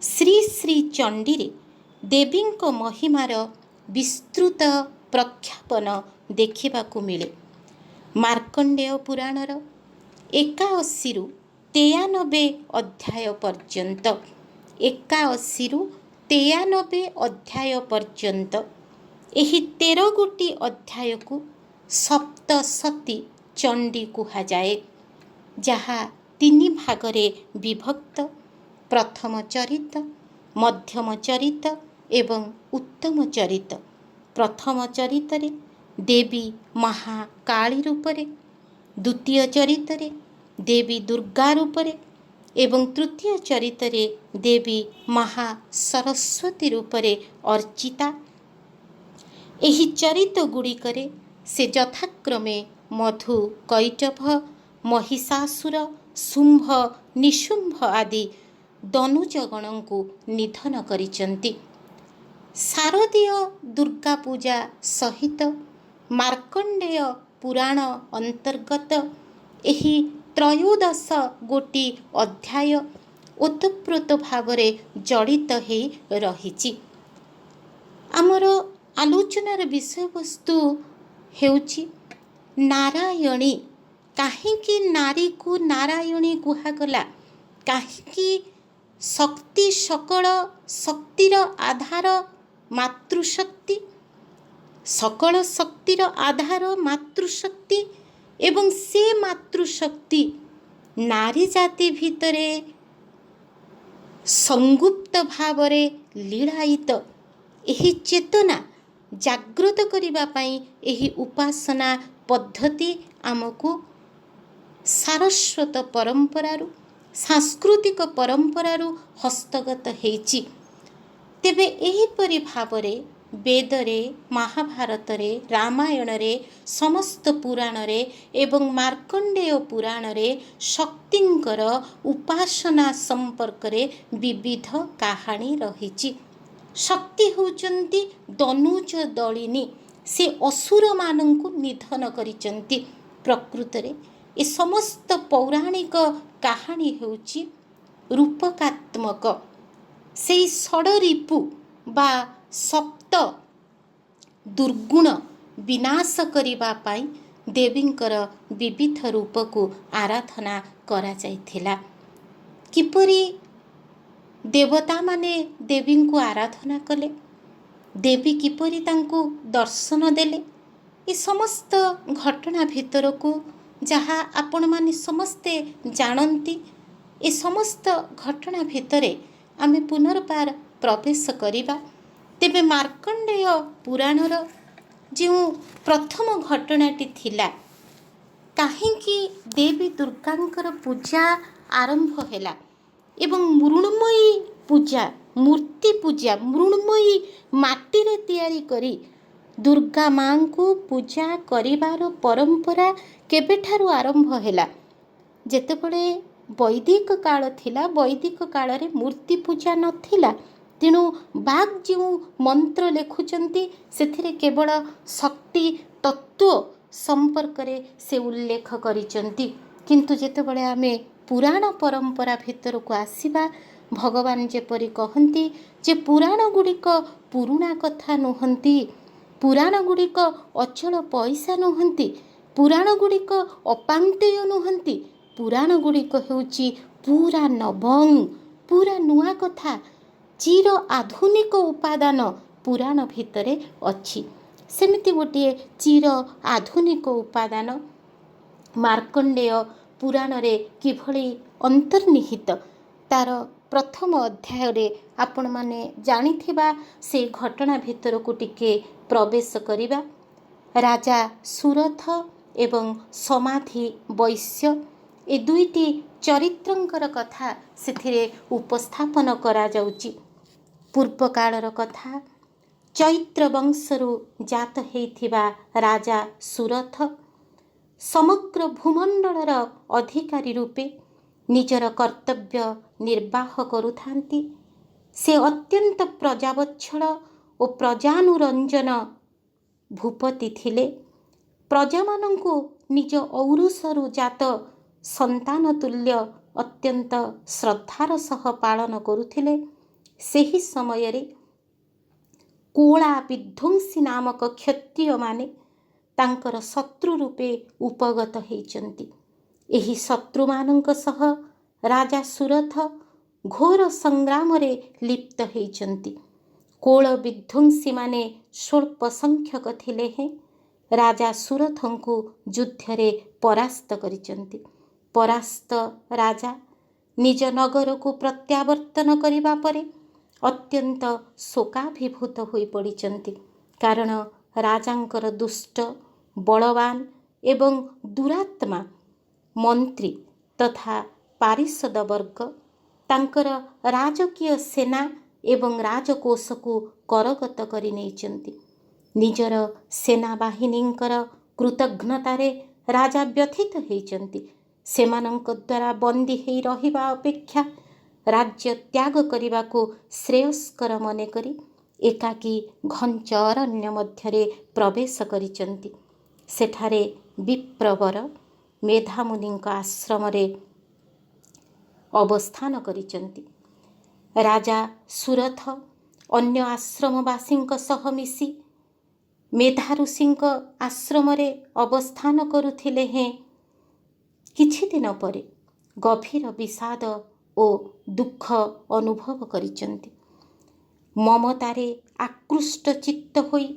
ଶ୍ରୀ ଶ୍ରୀ ଚଣ୍ଡୀରେ ଦେବୀଙ୍କ ମହିମାର ବିସ୍ତୃତ ପ୍ରଖ୍ୟାପନ ଦେଖିବାକୁ ମିଳେ। ମାର୍କଣ୍ଡେୟ ପୁରାଣର 81ରୁ 93 ଅଧ୍ୟାୟ ପର୍ଯ୍ୟନ୍ତ, 81ରୁ 93 ଅଧ୍ୟାୟ ପର୍ଯ୍ୟନ୍ତ ଏହି 13 ଗୋଟି ଅଧ୍ୟାୟକୁ ସପ୍ତସତୀ ଚଣ୍ଡୀ କୁହାଯାଏ, ଯାହା 3 ଭାଗରେ ବିଭକ୍ତ। ପ୍ରଥମ ଚରିତ, ମଧ୍ୟମ ଚରିତ ଏବଂ ଉତ୍ତମ ଚରିତ ପ୍ରଥମ ଚରିତରେ ଦେବୀ ମହାକାଳୀ ରୂପରେ, ଦ୍ୱିତୀୟ ଚରିତରେ ଦେବୀ ଦୁର୍ଗା ରୂପରେ ଏବଂ ତୃତୀୟ ଚରିତରେ ଦେବୀ ମହା ସରସ୍ୱତୀ ରୂପରେ ଅର୍ଚ୍ଚିତା। ଏହି ଚରିତ ଗୁଡ଼ିକରେ ସେ ଯଥାକ୍ରମେ ମଧୁ, କୈଟଭ, ମହିଷାସୁର, ଶୁମ୍ଭ, ନିଶୁମ୍ଭ ଆଦି ଦନୁଜଗଣଙ୍କୁ ନିଧନ କରିଛନ୍ତି। ଶାରଦୀୟ ଦୁର୍ଗା ପୂଜା ସହିତ ମାର୍କଣ୍ଡେୟ ପୁରାଣ ଅନ୍ତର୍ଗତ ଏହି ତ୍ରୟୋଦଶ ଗୋଟି ଅଧ୍ୟାୟ ଓତପ୍ରୋତ ଭାବରେ ଜଡ଼ିତ ହୋଇ ରହିଛି। ଆମର ଆଲୋଚନାର ବିଷୟବସ୍ତୁ ହେଉଛି ନାରାୟଣୀ। କାହିଁକି ନାରୀକୁ ନାରାୟଣୀ କୁହାଗଲା? କାହିଁକି ଶକ୍ତି, ସକଳ ଶକ୍ତିର ଆଧାର ମାତୃଶକ୍ତି, ସକଳ ଶକ୍ତିର ଆଧାର ମାତୃଶକ୍ତି ଏବଂ ସେ ମାତୃଶକ୍ତି ନାରୀ ଜାତି ଭିତରେ ସଂଗୁପ୍ତ ଭାବରେ ଲୀଳାୟିତ। ଏହି ଚେତନା ଜାଗ୍ରତ କରିବା ପାଇଁ ଏହି ଉପାସନା ପଦ୍ଧତି ଆମକୁ ସାରସ୍ୱତ ପରମ୍ପରାରୁ, ସାଂସ୍କୃତିକ ପରମ୍ପରାରୁ ହସ୍ତଗତ ହେଇଛି। ତେବେ ଏହିପରି ଭାବରେ ବେଦରେ, ମହାଭାରତରେ, ରାମାୟଣରେ, ସମସ୍ତ ପୁରାଣରେ ଏବଂ ମାର୍କଣ୍ଡେୟ ପୁରାଣରେ ଶକ୍ତିଙ୍କର ଉପାସନା ସମ୍ପର୍କରେ ବିବିଧ କାହାଣୀ ରହିଛି। ଶକ୍ତି ହେଉଛନ୍ତି ଦନୁଜ ଦଳିନୀ। ସେ ଅସୁରମାନଙ୍କୁ ନିଧନ କରିଛନ୍ତି। ପ୍ରକୃତରେ ଏ ସମସ୍ତ ପୌରାଣିକ କାହାଣୀ ହେଉଛି ରୂପକାତ୍ମକ। ସେଇ ଷଡ଼ରିପୁ ବା ସପ୍ତ ଦୁର୍ଗୁଣ ବିନାଶ କରିବା ପାଇଁ ଦେବୀଙ୍କର ବିବିଧ ରୂପକୁ ଆରାଧନା କରାଯାଇଥିଲା। କିପରି ଦେବତାମାନେ ଦେବୀଙ୍କୁ ଆରାଧନା କଲେ, ଦେବୀ କିପରି ତାଙ୍କୁ ଦର୍ଶନ ଦେଲେ, ଏ ସମସ୍ତ ଘଟଣା ଭିତରକୁ ଯାହା ଆପଣମାନେ ସମସ୍ତେ ଜାଣନ୍ତି, ଏ ସମସ୍ତ ଘଟଣା ଭିତରେ ଆମେ ପୁନର୍ବାର ପ୍ରବେଶ କରିବା। ତେବେ ମାର୍କଣ୍ଡେୟ ପୁରାଣର ଯେଉଁ ପ୍ରଥମ ଘଟଣାଟି ଥିଲା, କାହିଁକି ଦେବୀ ଦୁର୍ଗାଙ୍କର ପୂଜା ଆରମ୍ଭ ହେଲା ଏବଂ ମୃଣ୍ମୟୀ ପୂଜା, ମୂର୍ତ୍ତି ପୂଜା, ମୃଣ୍ମୟୀ ମାଟିରେ ତିଆରି କରି ଦୁର୍ଗା ମାଙ୍କୁ ପୂଜା କରିବାର ପରମ୍ପରା କେବେଠାରୁ ଆରମ୍ଭ ହେଲା? ଯେତେବେଳେ ବୈଦିକ କାଳ ଥିଲା, ବୈଦିକ କାଳରେ ମୂର୍ତ୍ତି ପୂଜା ନଥିଲା। ତେଣୁ ବାଗ୍ ଯେଉଁ ମନ୍ତ୍ର ଲେଖୁଛନ୍ତି ସେଥିରେ କେବଳ ଶକ୍ତି ତତ୍ତ୍ୱ ସମ୍ପର୍କରେ ସେ ଉଲ୍ଲେଖ କରିଛନ୍ତି। କିନ୍ତୁ ଯେତେବେଳେ ଆମେ ପୁରାଣ ପରମ୍ପରା ଭିତରକୁ ଆସିବା, ଭଗବାନ ଯେପରି କହନ୍ତି ଯେ ପୁରାଣ ଗୁଡ଼ିକ ପୁରୁଣା କଥା ନୁହନ୍ତି, ପୁରାଣ ଗୁଡ଼ିକ ଅଚଳ ପଇସା ନୁହନ୍ତି, ପୁରାଣ ଗୁଡ଼ିକ ଅପାଂତେୟ ନୁହନ୍ତି, ପୁରାଣ ଗୁଡ଼ିକ ହେଉଛି ପୁରା ନବଂ, ପୁରା ନୂଆ କଥା, ଚିର ଆଧୁନିକ ଉପାଦାନ ପୁରାଣ ଭିତରେ ଅଛି। ସେମିତି ଗୋଟିଏ ଚିର ଆଧୁନିକ ଉପାଦାନ ମାର୍କଣ୍ଡେୟ ପୁରାଣରେ କିଭଳି ଅନ୍ତର୍ନିହିତ, ତାର ପ୍ରଥମ ଅଧ୍ୟାୟରେ ଆପଣମାନେ ଜାଣିଥିବା ସେହି ଘଟଣା ଭିତରକୁ ଟିକେ ପ୍ରବେଶ କରିବା। ରାଜା ସୁରଥ ଏବଂ ସମାଧି ବୈଶ୍ୟ ଏ ଦୁଇଟି ଚରିତ୍ରଙ୍କର କଥା ସେଥିରେ ଉପସ୍ଥାପନ କରାଯାଉଛି। ପୂର୍ବକାଳର କଥା, ଚୈତ୍ର ବଂଶରୁ ଜାତ ହେଇଥିବା ରାଜା ସୁରଥ ସମଗ୍ର ଭୂମଣ୍ଡଳର ଅଧିକାରୀ ରୂପେ ନିଜର କର୍ତ୍ତବ୍ୟ ନିର୍ବାହ କରୁଥାନ୍ତି। ସେ ଅତ୍ୟନ୍ତ ପ୍ରଜାବତ୍ସଳ ଓ ପ୍ରଜାନୁରଞ୍ଜନ ଭୂପତି ଥିଲେ। ପ୍ରଜାମାନଙ୍କୁ ନିଜ ଔରୁସରୁ ଜାତ ସନ୍ତାନ ତୁଲ୍ୟ ଅତ୍ୟନ୍ତ ଶ୍ରଦ୍ଧାର ସହ ପାଳନ କରୁଥିଲେ। ସେହି ସମୟରେ କୋଳା ବିଧ୍ୱଂସୀ ନାମକ କ୍ଷତ୍ରିୟମାନେ ତାଙ୍କର ଶତ୍ରୁ ରୂପେ ଉପଗତ ହେଇଛନ୍ତି। ଏହି ଶତ୍ରୁମାନଙ୍କ ସହ ରାଜା ସୁରଥ ଘୋର ସଂଗ୍ରାମରେ ଲିପ୍ତ ହେଇଛନ୍ତି। କୋଳ ବିଧ୍ୱଂସୀମାନେ ସ୍ୱଳ୍ପ ସଂଖ୍ୟକ ଥିଲେ ହେଁ ରାଜା ସୁରଥଙ୍କୁ ଯୁଦ୍ଧରେ ପରାସ୍ତ କରିଛନ୍ତି। ପରାସ୍ତ ରାଜା ନିଜ ନଗରକୁ ପ୍ରତ୍ୟାବର୍ତ୍ତନ କରିବା ପରେ ଅତ୍ୟନ୍ତ ଶୋକାଭିଭୂତ ହୋଇପଡ଼ିଛନ୍ତି। କାରଣ ରାଜାଙ୍କର ଦୁଷ୍ଟ ବଳବାନ ଏବଂ ଦୁରାତ୍ମା ମନ୍ତ୍ରୀ ତଥା ପାରିଷଦ ବର୍ଗ ତାଙ୍କର ରାଜକୀୟ ସେନା ଏବଂ ରାଜକୋଷକୁ କରଗତ କରି ନେଇଛନ୍ତି। ନିଜର ସେନାବାହିନୀଙ୍କର କୃତଘ୍ନତାରେ ରାଜା ବ୍ୟଥିତ ହୋଇଛନ୍ତି। ସେମାନଙ୍କ ଦ୍ୱାରା ବନ୍ଦୀ ହୋଇ ରହିବା ଅପେକ୍ଷା ରାଜ୍ୟ ତ୍ୟାଗ କରିବାକୁ ଶ୍ରେୟସ୍କର ମନେକରି ଏକାକୀ ଘଞ୍ଚ ଅରଣ୍ୟ ମଧ୍ୟରେ ପ୍ରବେଶ କରିଛନ୍ତି। ସେଠାରେ ବିପ୍ରବର ମେଧାମୁନିଙ୍କ ଆଶ୍ରମରେ ଅବସ୍ଥାନ କରିଛନ୍ତି। ରାଜା ସୁରଥ ଅନ୍ୟ ଆଶ୍ରମବାସୀଙ୍କ ସହ ମିଶି ମେଧାଋଷିଙ୍କ ଆଶ୍ରମରେ ଅବସ୍ଥାନ କରୁଥିଲେ ହେଁ କିଛି ଦିନ ପରେ ଗଭୀର ବିଷାଦ ଓ ଦୁଃଖ ଅନୁଭବ କରିଛନ୍ତି। ମମତାରେ ଆକୃଷ୍ଟ ଚିତ୍ତ ହୋଇ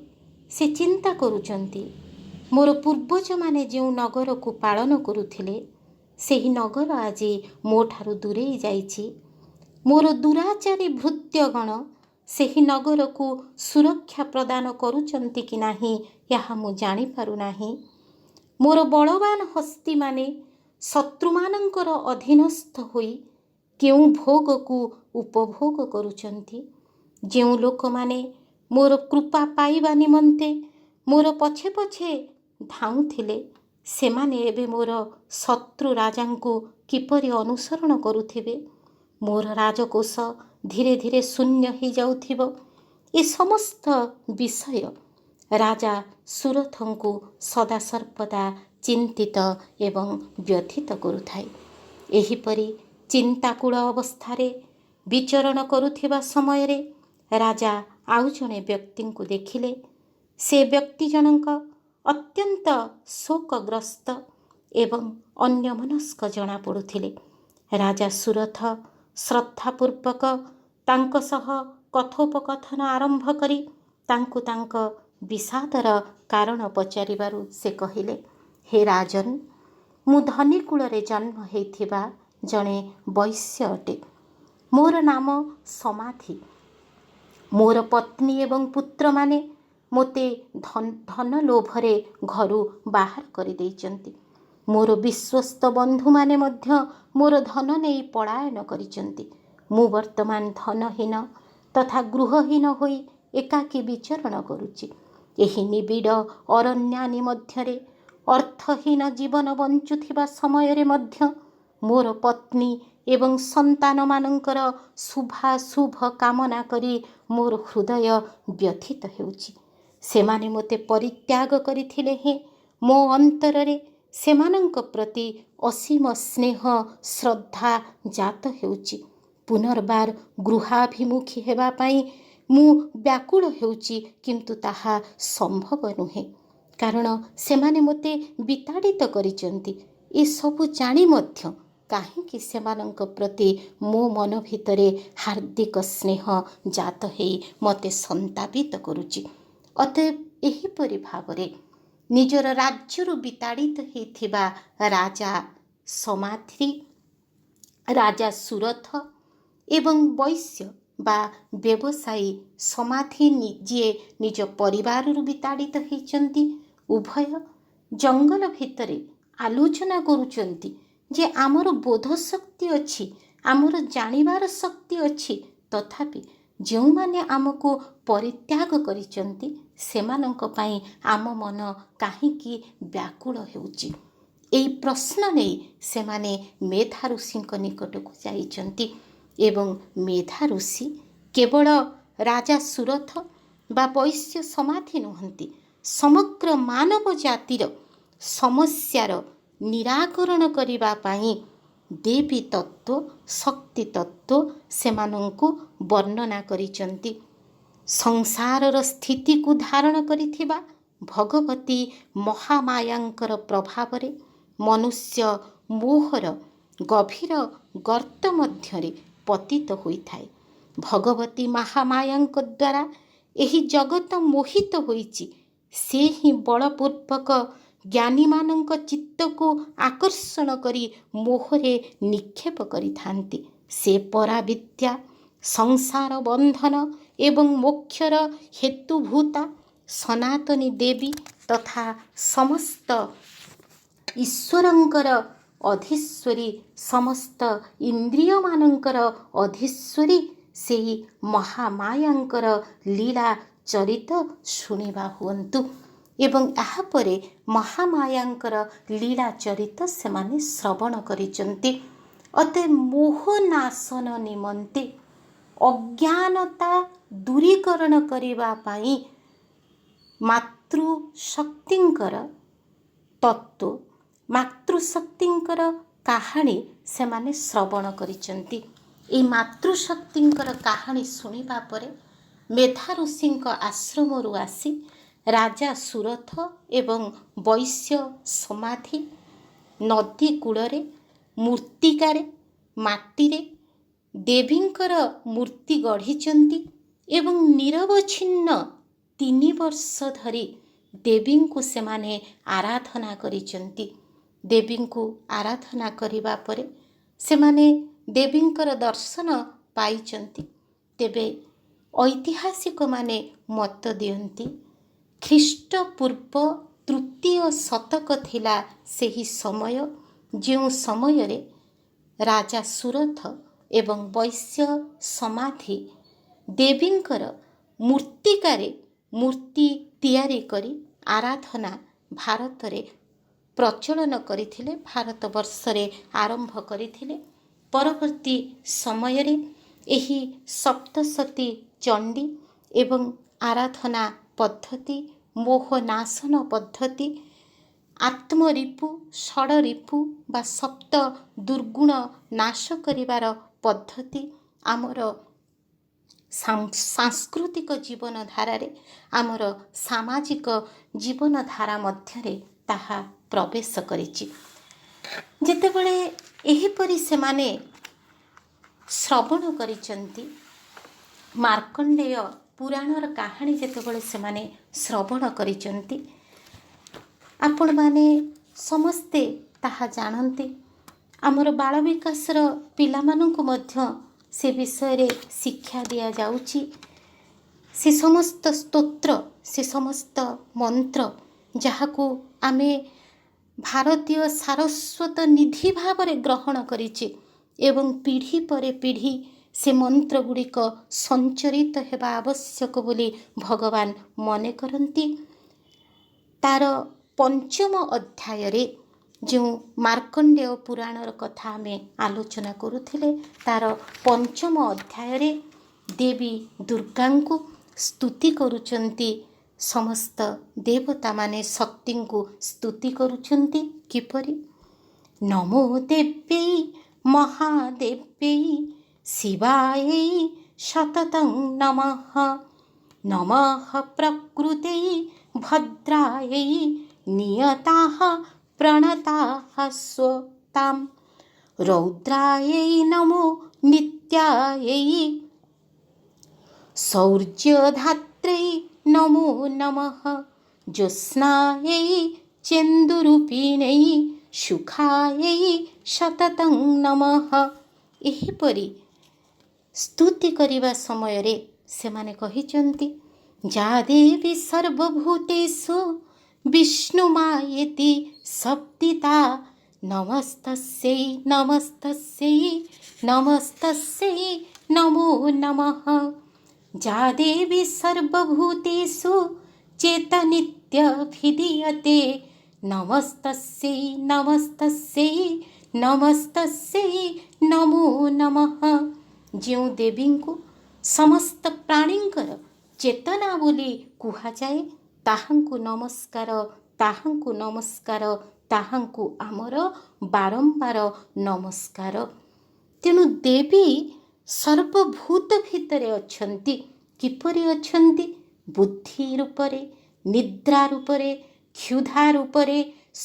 ସେ ଚିନ୍ତା କରୁଛନ୍ତି, ମୋର ପୂର୍ବଜମାନେ ଯେଉଁ ନଗରକୁ ପାଳନ କରୁଥିଲେ ସେହି ନଗର ଆଜି ମୋ ଠାରୁ ଦୂରେଇ ଯାଇଛି। ମୋର ଦୁରାଚାରୀ ଭୃତ୍ୟଗଣ ସେହି ନଗରକୁ ସୁରକ୍ଷା ପ୍ରଦାନ କରୁଛନ୍ତି କି ନାହିଁ ଏହା ମୁଁ ଜାଣିପାରୁନାହିଁ। ମୋର ବଳବାନ ହସ୍ତୀମାନେ ଶତ୍ରୁମାନଙ୍କର ଅଧୀନସ୍ଥ ହୋଇ କେଉଁ ଭୋଗକୁ ଉପଭୋଗ କରୁଛନ୍ତି। ଯେଉଁ ଲୋକମାନେ ମୋର କୃପା ପାଇବା ନିମନ୍ତେ ମୋର ପଛେ ପଛେ ଧାଉଁଥିଲେ ସେମାନେ ଏବେ ମୋର ଶତ୍ରୁ ରାଜାଙ୍କୁ କିପରି ଅନୁସରଣ କରୁଥିବେ। ମୋର ରାଜକୋଷ ଧୀରେ ଧୀରେ ଶୂନ୍ୟ ହୋଇଯାଉଥିବ। ଏ ସମସ୍ତ ବିଷୟ ରାଜା ସୁରଥଙ୍କୁ ସଦାସର୍ବଦା ଚିନ୍ତିତ ଏବଂ ବ୍ୟଥିତ କରୁଥାଏ। ଏହିପରି ଚିନ୍ତାକୁଳ ଅବସ୍ଥାରେ ବିଚରଣ କରୁଥିବା ସମୟରେ ରାଜା ଆଉ ଜଣେ ବ୍ୟକ୍ତିଙ୍କୁ ଦେଖିଲେ। ସେ ବ୍ୟକ୍ତି ଜଣକ ଅତ୍ୟନ୍ତ ଶୋକଗ୍ରସ୍ତ ଏବଂ ଅନ୍ୟମନସ୍କ ଜଣାପଡ଼ୁଥିଲେ। ରାଜା ସୁରଥ ଶ୍ରଦ୍ଧାପୂର୍ବକ ତାଙ୍କ ସହ କଥୋପକଥନ ଆରମ୍ଭ କରି ତାଙ୍କୁ ତାଙ୍କ ବିଷାଦର କାରଣ ପଚାରିବାରୁ ସେ କହିଲେ, ହେ ରାଜନ୍, ମୁଁ ଧନୀ କୂଳରେ ଜନ୍ମ ହୋଇଥିବା ଜଣେ ବୈଶ୍ୟ ଅଟେ। ମୋର ନାମ ସମାଧି। ମୋର ପତ୍ନୀ ଏବଂ ପୁତ୍ରମାନେ ମୋତେ ଧନ ଲୋଭରେ ଘରୁ ବାହାର କରିଦେଇଛନ୍ତି। ମୋର ବିଶ୍ୱସ୍ତ ବନ୍ଧୁମାନେ ମଧ୍ୟ ମୋର ଧନ ନେଇ ପଳାୟନ କରିଛନ୍ତି। ମୁଁ ବର୍ତ୍ତମାନ ଧନହୀନ ତଥା ଗୃହହୀନ ହୋଇ ଏକାକୀ ବିଚରଣ କରୁଛି। ଏହି ନିବିଡ଼ ଅରଣ୍ୟାନୀ ମଧ୍ୟରେ ଅର୍ଥହୀନ ଜୀବନ ବଞ୍ଚୁଥିବା ସମୟରେ ମଧ୍ୟ ମୋର ପତ୍ନୀ ଏବଂ ସନ୍ତାନମାନଙ୍କର ଶୁଭାଶୁଭ କାମନା କରି ମୋର ହୃଦୟ ବ୍ୟଥିତ ହେଉଛି। ସେମାନେ ମୋତେ ପରିତ୍ୟାଗ କରିଥିଲେ ହେଁ ମୋ ଅନ୍ତରରେ ସେମାନଙ୍କ ପ୍ରତି ଅସୀମ ସ୍ନେହ ଶ୍ରଦ୍ଧା ଜାତ ହେଉଛି। ପୁନର୍ବାର ଗୃହାଭିମୁଖୀ ହେବା ପାଇଁ ମୁଁ ବ୍ୟାକୁଳ ହେଉଛି, କିନ୍ତୁ ତାହା ସମ୍ଭବ ନୁହେଁ, କାରଣ ସେମାନେ ମୋତେ ବିତାଡ଼ିତ କରିଛନ୍ତି। ଏସବୁ ଜାଣି ମଧ୍ୟ କାହିଁକି ସେମାନଙ୍କ ପ୍ରତି ମୋ ମନ ଭିତରେ ହାର୍ଦ୍ଦିକ ସ୍ନେହ ଜାତ ହେଇ ମୋତେ ସନ୍ତାପିତ କରୁଛି। ଅତଏବ ଏହିପରି ଭାବରେ ନିଜର ରାଜ୍ୟରୁ ବିତାଡ଼ିତ ହୋଇଥିବା ରାଜା ସମାଧି, ରାଜା ସୁରଥ ଏବଂ ବୈଶ୍ୟ ବା ବ୍ୟବସାୟୀ ସମାଧି ଯିଏ ନିଜ ପରିବାରରୁ ବିତାଡ଼ିତ ହୋଇଛନ୍ତି, ଉଭୟ ଜଙ୍ଗଲ ଭିତରେ ଆଲୋଚନା କରୁଛନ୍ତି ଯେ ଆମର ବୋଧ ଶକ୍ତି ଅଛି, ଆମର ଜାଣିବାର ଶକ୍ତି ଅଛି, ତଥାପି ଯେଉଁମାନେ ଆମକୁ ପରିତ୍ୟାଗ କରିଛନ୍ତି ସେମାନଙ୍କ ପାଇଁ ଆମ ମନ କାହିଁକି ବ୍ୟାକୁଳ ହେଉଛି। ଏହି ପ୍ରଶ୍ନ ନେଇ ସେମାନେ ମେଧାଋଷିଙ୍କ ନିକଟକୁ ଯାଇଛନ୍ତି ଏବଂ ମେଧାଋଷି କେବଳ ରାଜା ସୁରଥ ବା ବୈଶ୍ୟ ସମାଧି ନୁହନ୍ତି, ସମଗ୍ର ମାନବ ଜାତିର ସମସ୍ୟାର ନିରାକରଣ କରିବା ପାଇଁ ଦେବୀ ତତ୍ତ୍ୱ, ଶକ୍ତି ତତ୍ତ୍ୱ ସେମାନଙ୍କୁ ବର୍ଣ୍ଣନା କରିଛନ୍ତି। ସଂସାରର ସ୍ଥିତିକୁ ଧାରଣ କରିଥିବା ଭଗବତୀ ମହାମାୟାଙ୍କର ପ୍ରଭାବରେ ମନୁଷ୍ୟ ମୋହର ଗଭୀର ଗର୍ତ୍ତ ମଧ୍ୟରେ ପତିତ ହୋଇଥାଏ। ଭଗବତୀ ମହାମାୟାଙ୍କ ଦ୍ୱାରା ଏହି ଜଗତ ମୋହିତ ହୋଇଛି। ସେ ହିଁ ବଳପୂର୍ବକ ଜ୍ଞାନୀମାନଙ୍କ ଚିତ୍ତକୁ ଆକର୍ଷଣ କରି ମୋହରେ ନିକ୍ଷେପ କରିଥାନ୍ତି। ସେ ପରାବିଦ୍ୟା, ସଂସାର ବନ୍ଧନ ଏବଂ ମୋକ୍ଷର ହେତୁଭୂତା, ସନାତନୀ ଦେବୀ ତଥା ସମସ୍ତ ଈଶ୍ୱରଙ୍କର ଅଧୀଶ୍ୱରୀ, ସମସ୍ତ ଇନ୍ଦ୍ରିୟମାନଙ୍କର ଅଧୀଶ୍ୱରୀ ସେହି ମହାମାୟାଙ୍କର ଲୀଳା ଚରିତ ଶୁଣିବା ହୁଅନ୍ତୁ। ଏବଂ ଏହାପରେ ମହାମାୟାଙ୍କର ଲୀଳା ଚରିତ ସେମାନେ ଶ୍ରବଣ କରିଛନ୍ତି। ଅତଏବ ମୋହନାଶନ ନିମନ୍ତେ ଅଜ୍ଞାନତା ଦୂରୀକରଣ କରିବା ପାଇଁ ମାତୃଶକ୍ତିଙ୍କର ତତ୍ତ୍ୱ, ମାତୃଶକ୍ତିଙ୍କର କାହାଣୀ ସେମାନେ ଶ୍ରବଣ କରିଛନ୍ତି। ଏହି ମାତୃଶକ୍ତିଙ୍କର କାହାଣୀ ଶୁଣିବା ପରେ ମେଧା ଋଷିଙ୍କ ଆଶ୍ରମରୁ ଆସି ରାଜା ସୁରଥ ଏବଂ ବୈଶ୍ୟ ସମାଧି ନଦୀ କୂଳରେ ମୂର୍ତ୍ତିକାରେ ମାଟିରେ ଦେବୀଙ୍କର ମୂର୍ତ୍ତି ଗଢ଼ିଛନ୍ତି ଏବଂ ନିରବଚ୍ଛିନ୍ନ 3 ବର୍ଷ ଧରି ଦେବୀଙ୍କୁ ସେମାନେ ଆରାଧନା କରିଛନ୍ତି। ଦେବୀଙ୍କୁ ଆରାଧନା କରିବା ପରେ ସେମାନେ ଦେବୀଙ୍କର ଦର୍ଶନ ପାଇଛନ୍ତି। ତେବେ ଐତିହାସିକମାନେ ମତ ଦିଅନ୍ତି ଖ୍ରୀଷ୍ଟପୂର୍ବ 3ୟ ଶତକ ଥିଲା ସେହି ସମୟ, ଯେଉଁ ସମୟରେ ରାଜା ସୁରଥ ଏବଂ ବୈଶ୍ୟ ସମାଧି ଦେବୀଙ୍କର ମୂର୍ତ୍ତିକାରେ ମୂର୍ତ୍ତି ତିଆରି କରି ଆରାଧନା ଭାରତରେ ପ୍ରଚଳନ କରିଥିଲେ, ଭାରତବର୍ଷରେ ଆରମ୍ଭ କରିଥିଲେ। ପରବର୍ତ୍ତୀ ସମୟରେ ଏହି ସପ୍ତସତୀ ଚଣ୍ଡୀ ଏବଂ ଆରାଧନା ପଦ୍ଧତି, ମୋହନାଶନ ପଦ୍ଧତି, ଆତ୍ମରିପୁ ଷଡ଼ରିପୁ ବା ସପ୍ତ ଦୁର୍ଗୁଣ ନାଶ କରିବାର ପଦ୍ଧତି ଆମର ସାଂସ୍କୃତିକ ଜୀବନଧାରାରେ, ଆମର ସାମାଜିକ ଜୀବନଧାରା ମଧ୍ୟରେ ତାହା ପ୍ରବେଶ କରିଛି। ଯେତେବେଳେ ଏହିପରି ସେମାନେ ଶ୍ରବଣ କରିଛନ୍ତି, ମାର୍କଣ୍ଡେୟ ପୁରାଣର କାହାଣୀ ଯେତେବେଳେ ସେମାନେ ଶ୍ରବଣ କରିଛନ୍ତି, ଆପଣମାନେ ସମସ୍ତେ ତାହା ଜାଣନ୍ତି। ଆମର ବାଳ ବିକାଶର ପିଲାମାନଙ୍କୁ ମଧ୍ୟ ସେ ବିଷୟରେ ଶିକ୍ଷା ଦିଆଯାଉଛି। ସେ ସମସ୍ତ ସ୍ତୋତ୍ର, ସେ ସମସ୍ତ ମନ୍ତ୍ର ଯାହାକୁ ଆମେ ଭାରତୀୟ ସାରସ୍ୱତ ନିଧି ଭାବରେ ଗ୍ରହଣ କରିଛେ ଏବଂ ପିଢ଼ି ପରେ ପିଢ଼ି ସେ ମନ୍ତ୍ର ଗୁଡ଼ିକ ସଞ୍ଚରିତ ହେବା ଆବଶ୍ୟକ ବୋଲି ଭଗବାନ ମନେ କରନ୍ତି। ତାର 5ମ ଅଧ୍ୟାୟରେ ଯେଉଁ ମାର୍କଣ୍ଡେୟ ପୁରାଣର କଥା ଆମେ ଆଲୋଚନା କରୁଥିଲେ, ତାର 5ମ ଅଧ୍ୟାୟରେ ଦେବୀ ଦୁର୍ଗାଙ୍କୁ ସ୍ତୁତି କରୁଛନ୍ତି। ସମସ୍ତ ଦେବତାମାନେ ଶକ୍ତିଙ୍କୁ ସ୍ତୁତି କରୁଛନ୍ତି। କିପରି? ନମୋ ଦେବ୍ୟೈ ମହାଦେବ୍ୟೈ ଶିବାयै ସତତଂ ନମଃ। ନମଃ ପ୍ରକୃତୈ ଭଦ୍ରାयै ନିୟତାଃ ପ୍ରଣତାଃ ସ୍ୱତାମ୍। ରୌଦ୍ରାयै ନମೋ ନିତ୍ୟାयै ଶୌର୍ଯ୍ୟଧାତ୍रै ନମೋ ନମଃ। ଜ୍ୟୋତ୍ସ୍ନାयै ଚେନ୍ଦୁରୂପିଣୈ ସୁଖାयै ସତତଂ ନମଃ। ଏହିପରି ସ୍ତୁତି କରିବା ସମୟରେ ସେମାନେ କହିଛନ୍ତି, ଯା ଦେବୀ ସର୍ବଭୂତେଷୁ ବିଷ୍ଣୁମାୟେତି ଶକ୍ତିତା ନମସ୍ତସ୍यै ନମସ୍ତସ୍यै ନମସ୍ତସ୍यै ନମୋ ନମଃ। ଯା ଦେବୀ ସର୍ବଭୂତେଷୁ ଚେତନିତ୍ୟଭିଧୀୟତେ ନମସ୍ତସ୍यै ନମସ୍ତସ୍यै ନମସ୍ତସ୍यै ନମୋ ନମଃ। ଯେଉଁ ଦେବୀଙ୍କୁ ସମସ୍ତ ପ୍ରାଣୀଙ୍କର ଚେତନା ବୋଲି କୁହାଯାଏ, ତାହାଙ୍କୁ ନମସ୍କାର, ତାହାଙ୍କୁ ନମସ୍କାର, ତାହାଙ୍କୁ ଆମର ବାରମ୍ବାର ନମସ୍କାର। ତେଣୁ ଦେବୀ ସର୍ବଭୂତ ଭିତରେ ଅଛନ୍ତି। କିପରି ଅଛନ୍ତି? ବୁଦ୍ଧି ରୂପରେ, ନିଦ୍ରା ରୂପରେ, କ୍ଷୁଧା ରୂପରେ,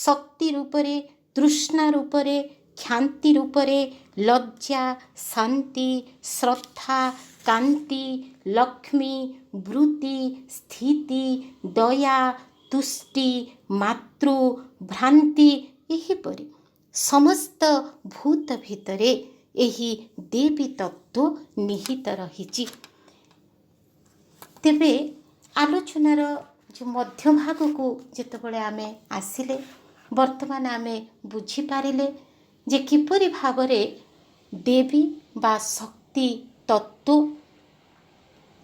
ଶକ୍ତି ରୂପରେ, ତୃଷ୍ଣା ରୂପରେ, କ୍ଷାନ୍ତି ରୂପରେ, ଲଜ୍ଜା, ଶାନ୍ତି, ଶ୍ରଦ୍ଧା, କାନ୍ତି, ଲକ୍ଷ୍ମୀ, ବୃତ୍ତି, ସ୍ଥିତି, ଦୟା, ତୁଷ୍ଟି, ମାତୃ, ଭ୍ରାନ୍ତି, ଏହିପରି ସମସ୍ତ ଭୂତ ଭିତରେ ଏହି ଦେବୀ ତତ୍ତ୍ୱ ନିହିତ ରହିଛି। ତେବେ ଆଲୋଚନାର जो मध्यभागକୁ ଯେତେବେଳେ ଆମେ ଆସିଲେ ବର୍ତ୍ତମାନ ଆମେ ବୁଝିପାରିଲେ ଯେ କିପରି ଭାବରେ ଦେବୀ ବା ଶକ୍ତି ତତ୍ତ୍ୱ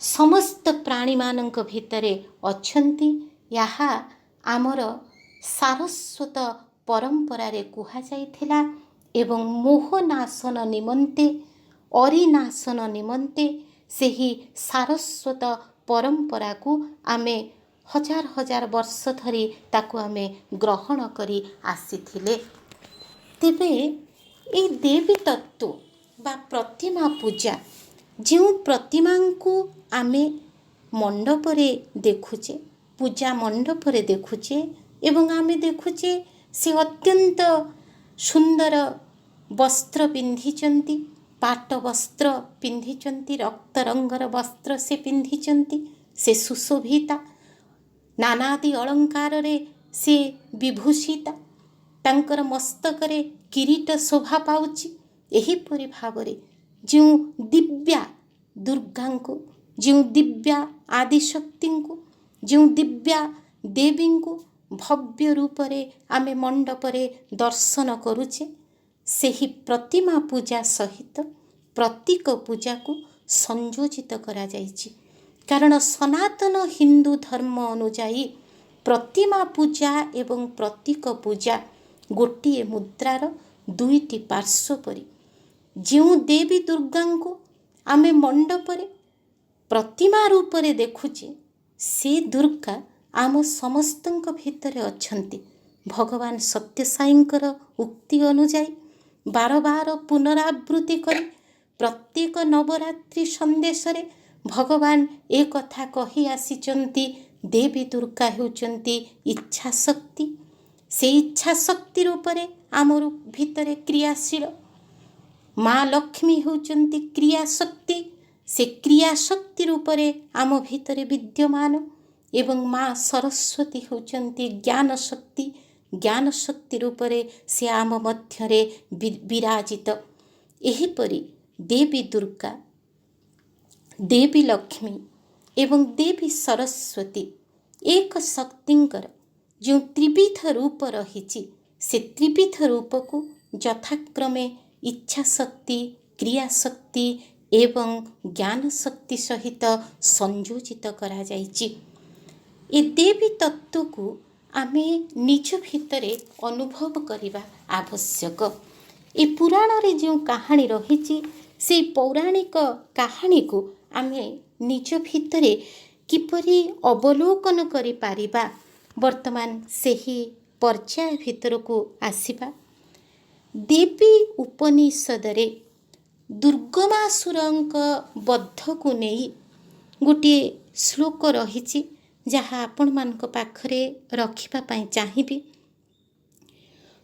ସମସ୍ତ ପ୍ରାଣୀମାନଙ୍କ ଭିତରେ ଅଛନ୍ତି। ଏହା ଆମର ସାରସ୍ୱତ ପରମ୍ପରାରେ କୁହାଯାଇଥିଲା ଏବଂ ମୋହନାଶନ ନିମନ୍ତେ ଅରିନାଶନ ନିମନ୍ତେ ସେହି ସାରସ୍ୱତ ପରମ୍ପରାକୁ ଆମେ ହଜାର ହଜାର ବର୍ଷ ଧରି ତାକୁ ଆମେ ଗ୍ରହଣ କରି ଆସିଥିଲେ। ତେବେ ଏହି ଦେବୀ ତତ୍ତ୍ୱ ବା ପ୍ରତିମା ପୂଜା, ଯେଉଁ ପ୍ରତିମାଙ୍କୁ ଆମେ ମଣ୍ଡପରେ ଦେଖୁଛେ, ପୂଜା ମଣ୍ଡପରେ ଦେଖୁଛେ ଏବଂ ଆମେ ଦେଖୁଛେ ସେ ଅତ୍ୟନ୍ତ ସୁନ୍ଦର ବସ୍ତ୍ର ପିନ୍ଧିଛନ୍ତି, ପାଟ ବସ୍ତ୍ର ପିନ୍ଧିଛନ୍ତି, ରକ୍ତ ରଙ୍ଗର ବସ୍ତ୍ର ସେ ପିନ୍ଧିଛନ୍ତି, ସେ ସୁଶୋଭିତା, ନାନାଦି ଅଳଙ୍କାରରେ ସେ ବିଭୂଷିତା, ତାଙ୍କର ମସ୍ତକରେ କିରୀଟ ଶୋଭା ପାଉଛି। ଏହିପରି ଭାବରେ ଯେଉଁ ଦିବ୍ୟା ଦୁର୍ଗାଙ୍କୁ, ଯେଉଁ ଦିବ୍ୟା ଆଦିଶକ୍ତିଙ୍କୁ, ଯେଉଁ ଦିବ୍ୟା ଦେବୀଙ୍କୁ ଭବ୍ୟ ରୂପରେ ଆମେ ମଣ୍ଡପରେ ଦର୍ଶନ କରୁଛେ, ସେହି ପ୍ରତିମା ପୂଜା ସହିତ ପ୍ରତୀକ ପୂଜାକୁ ସଂଯୋଜିତ କରାଯାଇଛି। କାରଣ ସନାତନ ହିନ୍ଦୁ ଧର୍ମ ଅନୁଯାୟୀ ପ୍ରତିମା ପୂଜା ଏବଂ ପ୍ରତୀକ ପୂଜା ଗୋଟିଏ ମୁଦ୍ରାର ଦୁଇଟି ପାର୍ଶ୍ୱ ପରି। ଯେଉଁ ଦେବୀ ଦୁର୍ଗାଙ୍କୁ ଆମେ ମଣ୍ଡପରେ ପ୍ରତିମା ରୂପରେ ଦେଖୁଛେ, ସେ ଦୁର୍ଗା ଆମ ସମସ୍ତଙ୍କ ଭିତରେ ଅଛନ୍ତି। ଭଗବାନ ସତ୍ୟସାଇଙ୍କର ଉକ୍ତି ଅନୁଯାୟୀ ବାର ବାର ପୁନରାବୃତ୍ତି କରି ପ୍ରତ୍ୟେକ ନବରାତ୍ରି ସନ୍ଦେଶରେ ଭଗବାନ ଏ କଥା କହି ଆସିଛନ୍ତି, ଦେବୀ ଦୁର୍ଗା ହେଉଛନ୍ତି ଇଚ୍ଛା ଶକ୍ତି। ସେ ଇଚ୍ଛା ଶକ୍ତି ରୂପରେ ଆମ ଭିତରେ କ୍ରିୟାଶୀଳ। ମା ଲକ୍ଷ୍ମୀ ହେଉଛନ୍ତି କ୍ରିୟା ଶକ୍ତି, ସେ କ୍ରିୟା ଶକ୍ତି ରୂପରେ ଆମ ଭିତରେ ବିଦ୍ୟମାନ ଏବଂ ମା ସରସ୍ୱତୀ ହେଉଛନ୍ତି ଜ୍ଞାନ ଶକ୍ତି, ଜ୍ଞାନ ଶକ୍ତି ରୂପରେ ସେ ଆମ ମଧ୍ୟରେ ବିରାଜିତ। ଏହିପରି ଦେବୀ ଦୁର୍ଗା, ଦେବୀ ଲକ୍ଷ୍ମୀ ଏବଂ ଦେବୀ ସରସ୍ୱତୀ ଏକ ଶକ୍ତିଙ୍କର ଯେଉଁ ତ୍ରିବିଧ ରୂପ ରହିଛି, ସେ ତ୍ରିବିଧ ରୂପକୁ ଯଥାକ୍ରମେ ଇଚ୍ଛା ଶକ୍ତି, କ୍ରିୟା ଶକ୍ତି ଏବଂ ଜ୍ଞାନ ଶକ୍ତି ସହିତ ସଂଯୋଜିତ କରାଯାଇଛି। ଏ ଦେବୀ ତତ୍ତ୍ୱକୁ ଆମେ ନିଜ ଭିତରେ ଅନୁଭବ କରିବା ଆବଶ୍ୟକ। ଏ ପୁରାଣରେ ଯେଉଁ କାହାଣୀ ରହିଛି, ସେହି ପୌରାଣିକ କାହାଣୀକୁ ଆମେ ନିଜ ଭିତରେ କିପରି ଅବଲୋକନ କରିପାରିବା, ବର୍ତ୍ତମାନ ସେହି ପର୍ଯ୍ୟାୟ ଭିତରକୁ ଆସିବା। ଦେବୀ ଉପନିଷଦରେ ଦୁର୍ଗମାସୁରଙ୍କ ବଧକୁ ନେଇ ଗୋଟିଏ ଶ୍ଲୋକ ରହିଛି, ଯାହା ଆପଣମାନଙ୍କ ପାଖରେ ରଖିବା ପାଇଁ ଚାହିଁବି।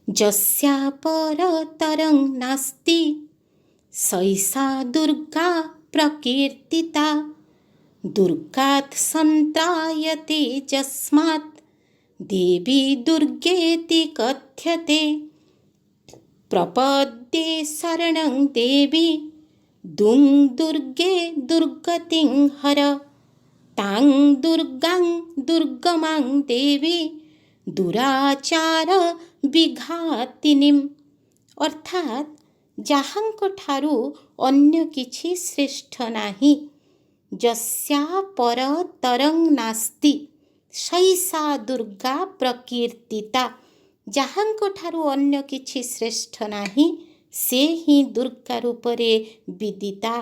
ଯସ୍ୟା ପରତରଂ ନାସ୍ତି ସୈଷା ଦୁର୍ଗା ପ୍ରକୀର୍ତିତା ଦୁର୍ଗାତ୍ ସନ୍ତ୍ରାୟତେ ଯସ୍ମାତ୍ ଦେବୀ ଦୁର୍ଗେତି କଥ୍ୟତେ ପ୍ରପଦ୍ୟେ ଶରଣଂ ଦେବୀ ଦୁଂ ଦୁର୍ગે ଦୁର୍ଗତିଂ ହର ତାଂ ଦୁର୍ଗାଂ ଦୁର୍ଗମାଂ ଦେବୀ ଦୁରାଚାର ବିଘାତିନୀମ୍। ଅର୍ଥାତ୍ ଯାହାଙ୍କ ଠାରୁ ଅନ୍ୟ କିଛି ଶ୍ରେଷ୍ଠ ନାହିଁ, ଯସ୍ୟା ପରତରଂ ନାସ୍ତି ସୈଷା ଦୁର୍ଗା ପ୍ରକୀର୍ତିତା, ଯାହାଙ୍କ ଠାରୁ ଅନ୍ୟ କିଛି ଶ୍ରେଷ୍ଠ ନାହିଁ, ସେ ହିଁ ଦୁର୍ଗା ରୂପରେ ବିଦିତା।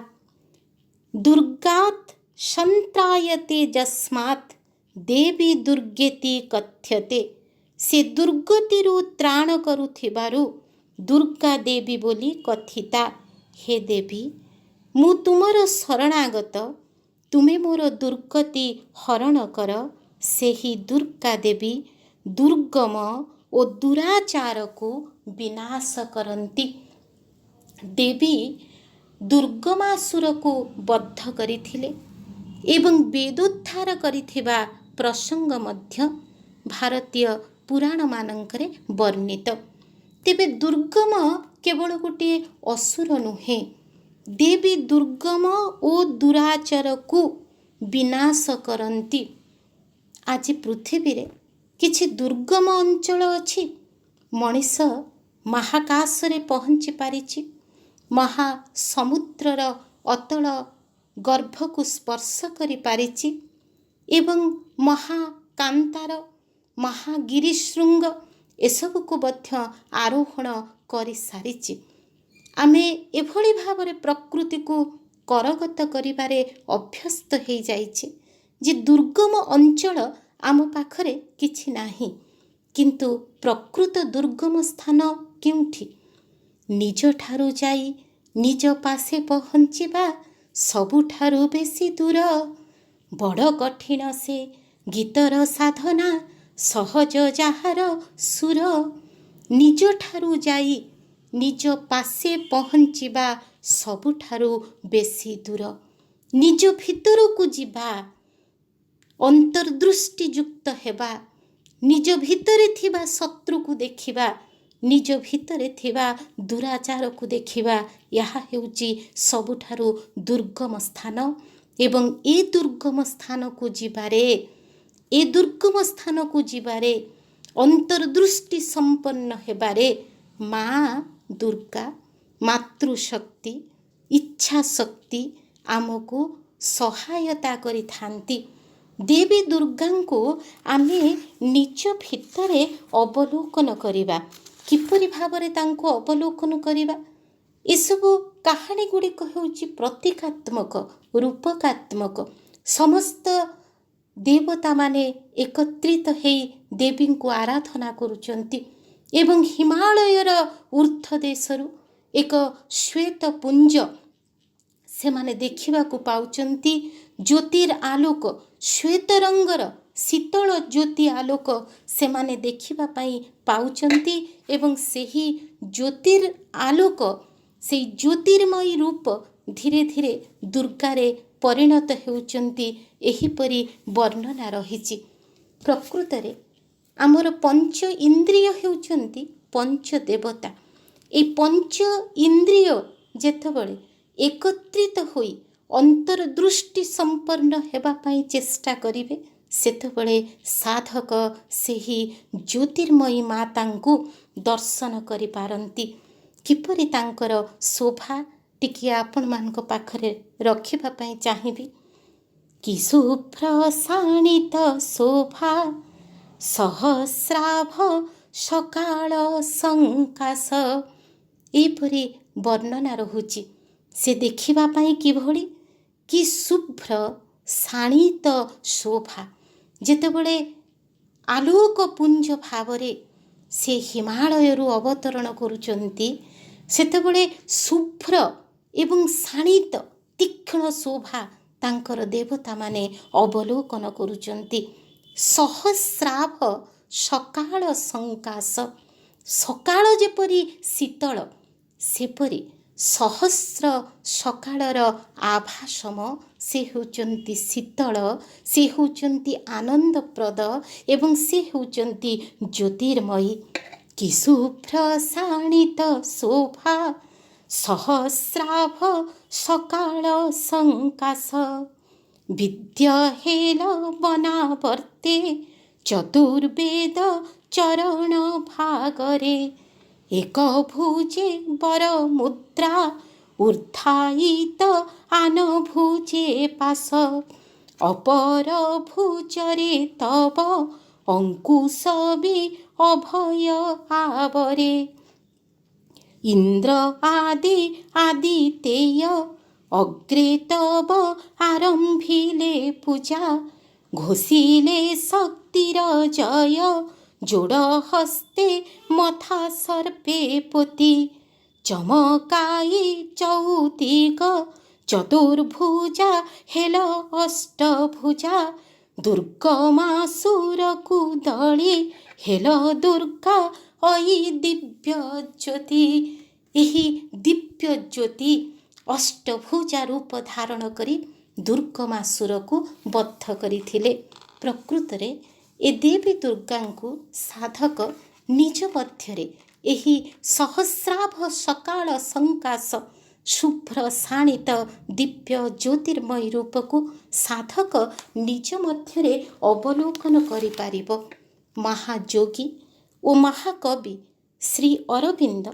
ଦୁର୍ଗାତ୍ ସନ୍ତ୍ରାୟତେ ଯସ୍ମାତ୍ ଦେବୀ ଦୁର୍ଗେତି କଥ୍ୟତେ, ସେ ଦୁର୍ଗତିରୁ ତ୍ରାଣ କରୁଥିବାରୁ ଦୁର୍ଗା ଦେବୀ ବୋଲି କଥିତା। ହେ ଦେବୀ, ମୁଁ ତୁମର ଶରଣାଗତ, ତୁମେ ମୋର ଦୁର୍ଗତି ହରଣ କର। ସେହି ଦୁର୍ଗା ଦେବୀ ଦୁର୍ଗମ ଓ ଦୁରାଚାରକୁ ବିନାଶ କରନ୍ତି। ଦେବୀ ଦୁର୍ଗମାସୁରକୁ ବଦ୍ଧ କରିଥିଲେ ଏବଂ ବେଦୋଦ୍ଧାର କରିଥିବା ପ୍ରସଙ୍ଗ ମଧ୍ୟ ଭାରତୀୟ ପୁରାଣମାନଙ୍କରେ ବର୍ଣ୍ଣିତ। ତେବେ ଦୁର୍ଗମ କେବଳ ଗୋଟିଏ ଅସୁର ନୁହେଁ, ଦେବୀ ଦୁର୍ଗମ ଓ ଦୁରାଚାରକୁ ବିନାଶ କରନ୍ତି। ଆଜି ପୃଥିବୀରେ କିଛି ଦୁର୍ଗମ ଅଞ୍ଚଳ ଅଛି। ମଣିଷ ମହାକାଶରେ ପହଞ୍ଚି ପାରିଛି, ମହାସମୁଦ୍ରର ଅତଳ ଗର୍ଭକୁ ସ୍ପର୍ଶ କରିପାରିଛି ଏବଂ ମହାକାନ୍ତାର ମହାଗିରିଶୃଙ୍ଗ ଏସବୁକୁ ମଧ୍ୟ ଆରୋହଣ କରିସାରିଛି। ଆମେ ଏଭଳି ଭାବରେ ପ୍ରକୃତିକୁ କରଗତ କରିବାରେ ଅଭ୍ୟସ୍ତ ହୋଇଯାଇଛି ଯେ ଦୁର୍ଗମ ଅଞ୍ଚଳ ଆମ ପାଖରେ କିଛି ନାହିଁ। କିନ୍ତୁ ପ୍ରକୃତ ଦୁର୍ଗମ ସ୍ଥାନ କେଉଁଠି? ନିଜଠାରୁ ଯାଇ ନିଜ ପାଶେ ପହଞ୍ଚିବା ସବୁଠାରୁ ବେଶୀ ଦୂର। ବଡ଼ କଠିନ ସେ ଗୀତର ସାଧନା, ସହଜ ଯାହାର ସୁର। ନିଜଠାରୁ ଯାଇ ନିଜ ପାଶେ ପହଞ୍ଚିବା ସବୁଠାରୁ ବେଶୀ ଦୂର। ନିଜ ଭିତରକୁ ଯିବା, ଅନ୍ତର୍ଦୃଷ୍ଟିଯୁକ୍ତ ହେବା, ନିଜ ଭିତରେ ଥିବା ଶତ୍ରୁକୁ ଦେଖିବା, ନିଜ ଭିତରେ ଥିବା ଦୁରାଚାରକୁ ଦେଖିବା, ଏହା ହେଉଛି ସବୁଠାରୁ ଦୁର୍ଗମ ସ୍ଥାନ। ଏବଂ ଏ ଦୁର୍ଗମ ସ୍ଥାନକୁ ଯିବାରେ ଅନ୍ତର୍ଦୃଷ୍ଟି ସମ୍ପନ୍ନ ହେବାରେ ମା ଦୁର୍ଗା, ମାତୃଶକ୍ତି, ଇଚ୍ଛା ଶକ୍ତି ଆମକୁ ସହାୟତା କରିଥାନ୍ତି। ଦେବୀ ଦୁର୍ଗାଙ୍କୁ ଆମେ ନିଜ ଭିତରେ ଅବଲୋକନ କରିବା। କିପରି ଭାବରେ ତାଙ୍କୁ ଅବଲୋକନ କରିବା? ଏସବୁ କାହାଣୀ ଗୁଡ଼ିକ ହେଉଛି ପ୍ରତୀକାତ୍ମକ, ରୂପକାତ୍ମକ। ସମସ୍ତ ଦେବତାମାନେ ଏକତ୍ରିତ ହୋଇ ଦେବୀଙ୍କୁ ଆରାଧନା କରୁଛନ୍ତି ଏବଂ ହିମାଳୟର ଊର୍ଦ୍ଧ୍ୱ ଦେଶରୁ ଏକ ଶ୍ୱେତ ପୁଞ୍ଜ ସେମାନେ ଦେଖିବାକୁ ପାଉଛନ୍ତି। ଜ୍ୟୋତିର ଆଲୋକ, ଶ୍ୱେତ ରଙ୍ଗର ଶୀତଳ ଜ୍ୟୋତି ଆଲୋକ ସେମାନେ ଦେଖିବା ପାଇଁ ପାଉଛନ୍ତି ଏବଂ ସେହି ଜ୍ୟୋତିର ଆଲୋକ, ସେହି ଜ୍ୟୋତିର୍ମୟୀ ରୂପ ଧୀରେ ଧୀରେ ଦୁର୍ଗାରେ ପରିଣତ ହେଉଛନ୍ତି। ଏହିପରି ବର୍ଣ୍ଣନା ରହିଛି। ପ୍ରକୃତରେ ଆମର ପଞ୍ଚ ଇନ୍ଦ୍ରିୟ ହେଉଛନ୍ତି ପଞ୍ଚ ଦେବତା। ଏହି ପଞ୍ଚ ଇନ୍ଦ୍ରିୟ ଯେତେବେଳେ ଏକତ୍ରିତ ହୋଇ ଅନ୍ତର୍ଦୃଷ୍ଟି ସମ୍ପନ୍ନ ହେବା ପାଇଁ ଚେଷ୍ଟା କରିବେ, ସେତେବେଳେ ସାଧକ ସେହି ଜ୍ୟୋତିର୍ମୟୀ ମାତାଙ୍କୁ ଦର୍ଶନ କରିପାରନ୍ତି। କିପରି ତାଙ୍କର ଶୋଭା ଟିକିଏ ଆପଣମାନଙ୍କ ପାଖରେ ରଖିବା ପାଇଁ ଚାହିଁବି। କି ଶୁଭ୍ର ଶାଣିତ ଶୋଭା, ସହସ୍ରାଭ ସକାଳ ସଙ୍କାଶ, ଏହିପରି ବର୍ଣ୍ଣନା ରହୁଛି। ସେ ଦେଖିବା ପାଇଁ କିଭଳି? କି ଶୁଭ୍ର ଶାଣିତ ଶୋଭା। ଯେତେବେଳେ ଆଲୋକପୁଞ୍ଜ ଭାବରେ ସେ ହିମାଳୟରୁ ଅବତରଣ କରୁଛନ୍ତି, ସେତେବେଳେ ଶୁଭ୍ର ଏବଂ ଶାଣିତ ତୀକ୍ଷ୍ଣ ଶୋଭା ତାଙ୍କର ଦେବତାମାନେ ଅବଲୋକନ କରୁଛନ୍ତି। ସହସ୍ରାଭ ସକାଳ ସଙ୍କାଶ, ସକାଳ ଯେପରି ଶୀତଳ, ସେପରି ସହସ୍ର ସକାଳର ଆଭାସମ। ସେ ହେଉଛନ୍ତି ଶୀତଳ, ସେ ହେଉଛନ୍ତି ଆନନ୍ଦପ୍ରଦ ଏବଂ ସେ ହେଉଛନ୍ତି ଜ୍ୟୋତିର୍ମୟୀ। କି ଶୁଭ୍ର ଶାଣିତ ଶୋଭା, ସହସ୍ରାଭ ସକାଳ ସଙ୍କାଶ। ବିଦ୍ୟ ହେଲ ବନାବର୍ତ୍ତେ, ଚତୁର୍ବେଦ ଚରଣ ଭାଗରେ। ଏକ ଭୁଜେ ବର ମୁଦ୍ରା, ଊର୍ଦ୍ଧ୍ୱାୟିତ ଆନ ଭୁଜେ ପାଶ। ଅପର ଭୁଜରେ ତବ ଅଙ୍କୁଶ ବି ଅଭୟ ଆବରେ। ଇନ୍ଦ୍ର ଆଦି ଆଦିତେୟ, ଅଗ୍ରେ ତବ ଆରମ୍ଭିଲେ ପୂଜା। ଘୋଷିଲେ ଶକ୍ତିର ଜୟ, ଯୋଡ଼ ହସ୍ତେ ମଥା ସର୍ପେ ପୋତି। ଚମକାଇ ଚୌଦିଗ, ଚତୁର୍ଭୁଜା ହେଲ ଅଷ୍ଟଭୁଜା। ଦୁର୍ଗମାସୁରକୁ ଦଳି, ହେଲ ଦୁର୍ଗା ଅଇ ଦିବ୍ୟ ଜ୍ୟୋତି। ଏହି ଦିବ୍ୟ ଜ୍ୟୋତି ଅଷ୍ଟଭୁଜା ରୂପ ଧାରଣ କରି ଦୁର୍ଗମାସୁରକୁ ବଦ୍ଧ କରିଥିଲେ। ପ୍ରକୃତରେ ଏ ଦେବୀ ଦୁର୍ଗାଙ୍କୁ ସାଧକ ନିଜ ମଧ୍ୟରେ ଏହି ସହସ୍ରାଭ ସକାଳ ସଙ୍କାଶ ଶୁଭ୍ର ଶାଣିତ ଦିବ୍ୟ ଜ୍ୟୋତିର୍ମୟୀ ରୂପକୁ ସାଧକ ନିଜ ମଧ୍ୟରେ ଅବଲୋକନ କରିପାରିବ। ମହାଯୋଗୀ ଓ ମହାକବି ଶ୍ରୀ ଅରବିନ୍ଦ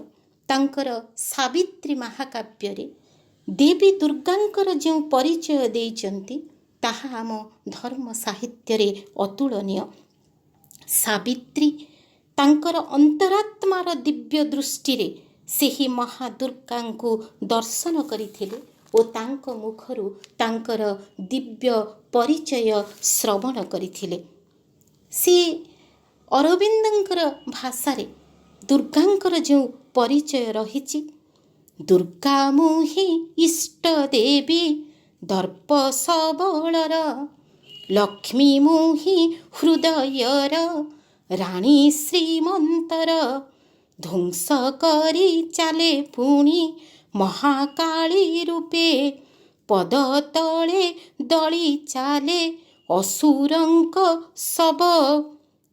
ତାଙ୍କର ସାବିତ୍ରୀ ମହାକାବ୍ୟରେ ଦେବୀ ଦୁର୍ଗାଙ୍କର ଯେଉଁ ପରିଚୟ ଦେଇଛନ୍ତି ତାହା ଆମ ଧର୍ମ ସାହିତ୍ୟରେ ଅତୁଳନୀୟ। ସାବିତ୍ରୀ ତାଙ୍କର ଅନ୍ତରାତ୍ମାର ଦିବ୍ୟ ଦୃଷ୍ଟିରେ ସେହି ମହାଦୁର୍ଗାଙ୍କୁ ଦର୍ଶନ କରିଥିଲେ ଓ ତାଙ୍କ ମୁଖରୁ ତାଙ୍କର ଦିବ୍ୟ ପରିଚୟ ଶ୍ରବଣ କରିଥିଲେ। ସେ ଅରବିନ୍ଦଙ୍କର ଭାଷାରେ ଦୁର୍ଗାଙ୍କର ଯେଉଁ ପରିଚୟ ରହିଛି, ଦୁର୍ଗା ମୁହିଁ ଇଷ୍ଟ ଦେବୀ ଦର୍ପ ସବଳର, ଲକ୍ଷ୍ମୀ ମୁହିଁ ହୃଦୟର ରାଣୀ ଶ୍ରୀମନ୍ତର, ଧ୍ୱଂସ କରି ଚାଲେ ପୁଣି ମହାକାଳୀ ରୂପେ, ପଦ ତଳେ ଦଳି ଚାଲେ ଅସୁରଙ୍କ ଶବ।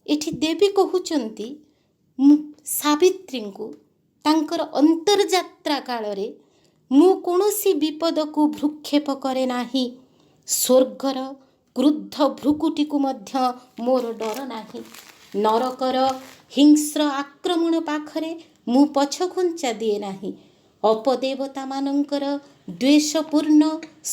ଏଠି ଦେବୀ କହୁଛନ୍ତି ସାବିତ୍ରୀଙ୍କୁ ତାଙ୍କର ଅନ୍ତର୍ଯାତ୍ରା କାଳରେ ମୁଁ କୌଣସି ବିପଦକୁ ଭ୍ରୂକ୍ଷେପ କରେ ନାହିଁ। ସ୍ୱର୍ଗର କ୍ରୁଦ୍ଧ ଭ୍ରୁକୁଟିକୁ ମଧ୍ୟ ମୋର ଡର ନାହିଁ। ନରକର ହିଂସ୍ର ଆକ୍ରମଣ ପାଖରେ ମୁଁ ପଛଘୁଞ୍ଚା ଦିଏ ନାହିଁ। ଅପଦେବତାମାନଙ୍କର ଦ୍ୱେଷପୂର୍ଣ୍ଣ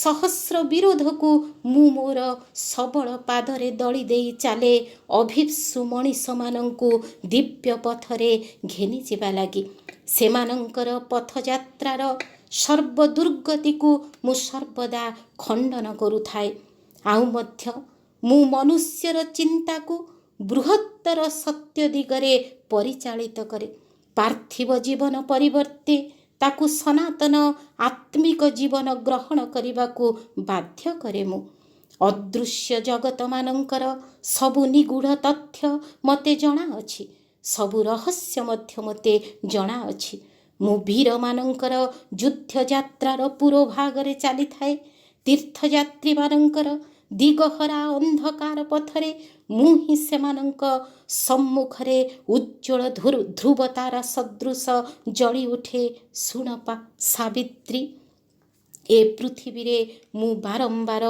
ସହସ୍ର ବିରୋଧକୁ ମୁଁ ମୋର ସବଳ ପାଦରେ ଦଳି ଦେଇ ଚାଲେ ଅଭିପ୍ସୁ ମଣିଷମାନଙ୍କୁ ଦିବ୍ୟ ପଥରେ ଘେନିଯିବା ଲାଗି। ସେମାନଙ୍କର ପଥଯାତ୍ରାର ସର୍ବଦୁର୍ଗତିକୁ ମୁଁ ସର୍ବଦା ଖଣ୍ଡନ କରୁଥାଏ। ଆଉ ମଧ୍ୟ ମୁଁ ମନୁଷ୍ୟର ଚିନ୍ତାକୁ ବୃହତ୍ତର ସତ୍ୟ ଦିଗରେ ପରିଚାଳିତ କରେ। ପାର୍ଥିବ ଜୀବନ ପରିବର୍ତ୍ତେ ତାକୁ ସନାତନ ଆତ୍ମିକ ଜୀବନ ଗ୍ରହଣ କରିବାକୁ ବାଧ୍ୟ କରେ। ମୁଁ ଅଦୃଶ୍ୟ ଜଗତମାନଙ୍କର ସବୁ ନିଗୂଢ଼ ତଥ୍ୟ ମୋତେ ଜଣାଅଛି, ସବୁ ରହସ୍ୟ ମଧ୍ୟ ମୋତେ ଜଣାଅଛି। ମୁଁ ବୀରମାନଙ୍କର ଯୁଦ୍ଧଯାତ୍ରାର ପୂର୍ବଭାଗରେ ଚାଲିଥାଏ। ତୀର୍ଥଯାତ୍ରୀମାନଙ୍କର ଦିଗହରା ଅନ୍ଧକାର ପଥରେ ମୁଁ ହିଁ ସେମାନଙ୍କ ସମ୍ମୁଖରେ ଉଜ୍ଜ୍ୱଳ ଧ୍ରୁବତାରା ସଦୃଶ ଜଳି ଉଠେ। ଶୁଣ ସାବିତ୍ରୀ, ଏ ପୃଥିବୀରେ ମୁଁ ବାରମ୍ବାର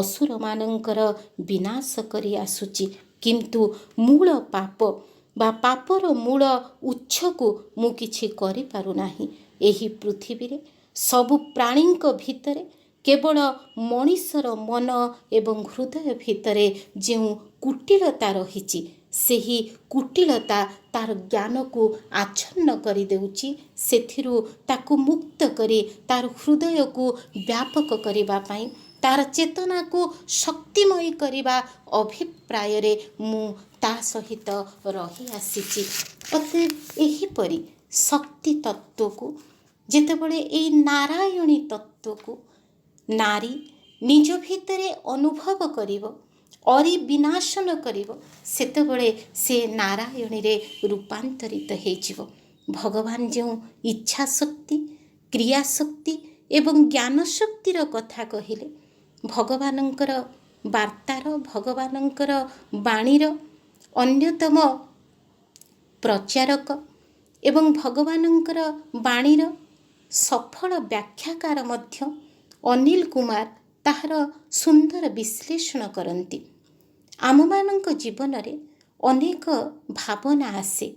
ଅସୁରମାନଙ୍କର ବିନାଶ କରି ଆସୁଛି, କିନ୍ତୁ ମୂଳ ପାପ ବା ପାପର ମୂଳ ଉତ୍ସକୁ ମୁଁ କିଛି କରିପାରୁନାହିଁ। ଏହି ପୃଥିବୀରେ ସବୁ ପ୍ରାଣୀଙ୍କ ଭିତରେ କେବଳ ମଣିଷର ମନ ଏବଂ ହୃଦୟ ଭିତରେ ଯେଉଁ କୁଟିଳତା ରହିଛି, ସେହି କୁଟିଳତା ତାର ଜ୍ଞାନକୁ ଆଚ୍ଛନ୍ନ କରିଦେଉଛି। ସେଥିରୁ ତାକୁ ମୁକ୍ତ କରି ତାର ହୃଦୟକୁ ବ୍ୟାପକ କରିବା ପାଇଁ, ତାର ଚେତନାକୁ ଶକ୍ତିମୟୀ କରିବା ଅଭିପ୍ରାୟରେ ମୁଁ ତା ସହିତ ରହିଆସିଛି। ଅତଏବ ଏହିପରି ଶକ୍ତି ତତ୍ତ୍ୱକୁ ଯେତେବେଳେ ଏଇ ନାରାୟଣୀ ତତ୍ତ୍ୱକୁ ନାରୀ ନିଜ ଭିତରେ ଅନୁଭବ କରିବ, ଅରିବିନାଶନ କରିବ, ସେତେବେଳେ ସେ ନାରାୟଣୀରେ ରୂପାନ୍ତରିତ ହେଇଯିବ। ଭଗବାନ ଯେଉଁ ଇଚ୍ଛା ଶକ୍ତି, କ୍ରିୟାଶକ୍ତି ଏବଂ ଜ୍ଞାନ ଶକ୍ତିର କଥା କହିଲେ, ଭଗବାନଙ୍କର ବାର୍ତ୍ତାର, ଭଗବାନଙ୍କର ବାଣୀର ଅନ୍ୟତମ ପ୍ରଚାରକ ଏବଂ ଭଗବାନଙ୍କର ବାଣୀର ସଫଳ ବ୍ୟାଖ୍ୟାକାର ମଧ୍ୟ ଅନିଲ କୁମାର ତାହାର ସୁନ୍ଦର ବିଶ୍ଳେଷଣ କରନ୍ତି। ଆମମାନଙ୍କ ଜୀବନରେ ଅନେକ ଭାବନା ଆସେ।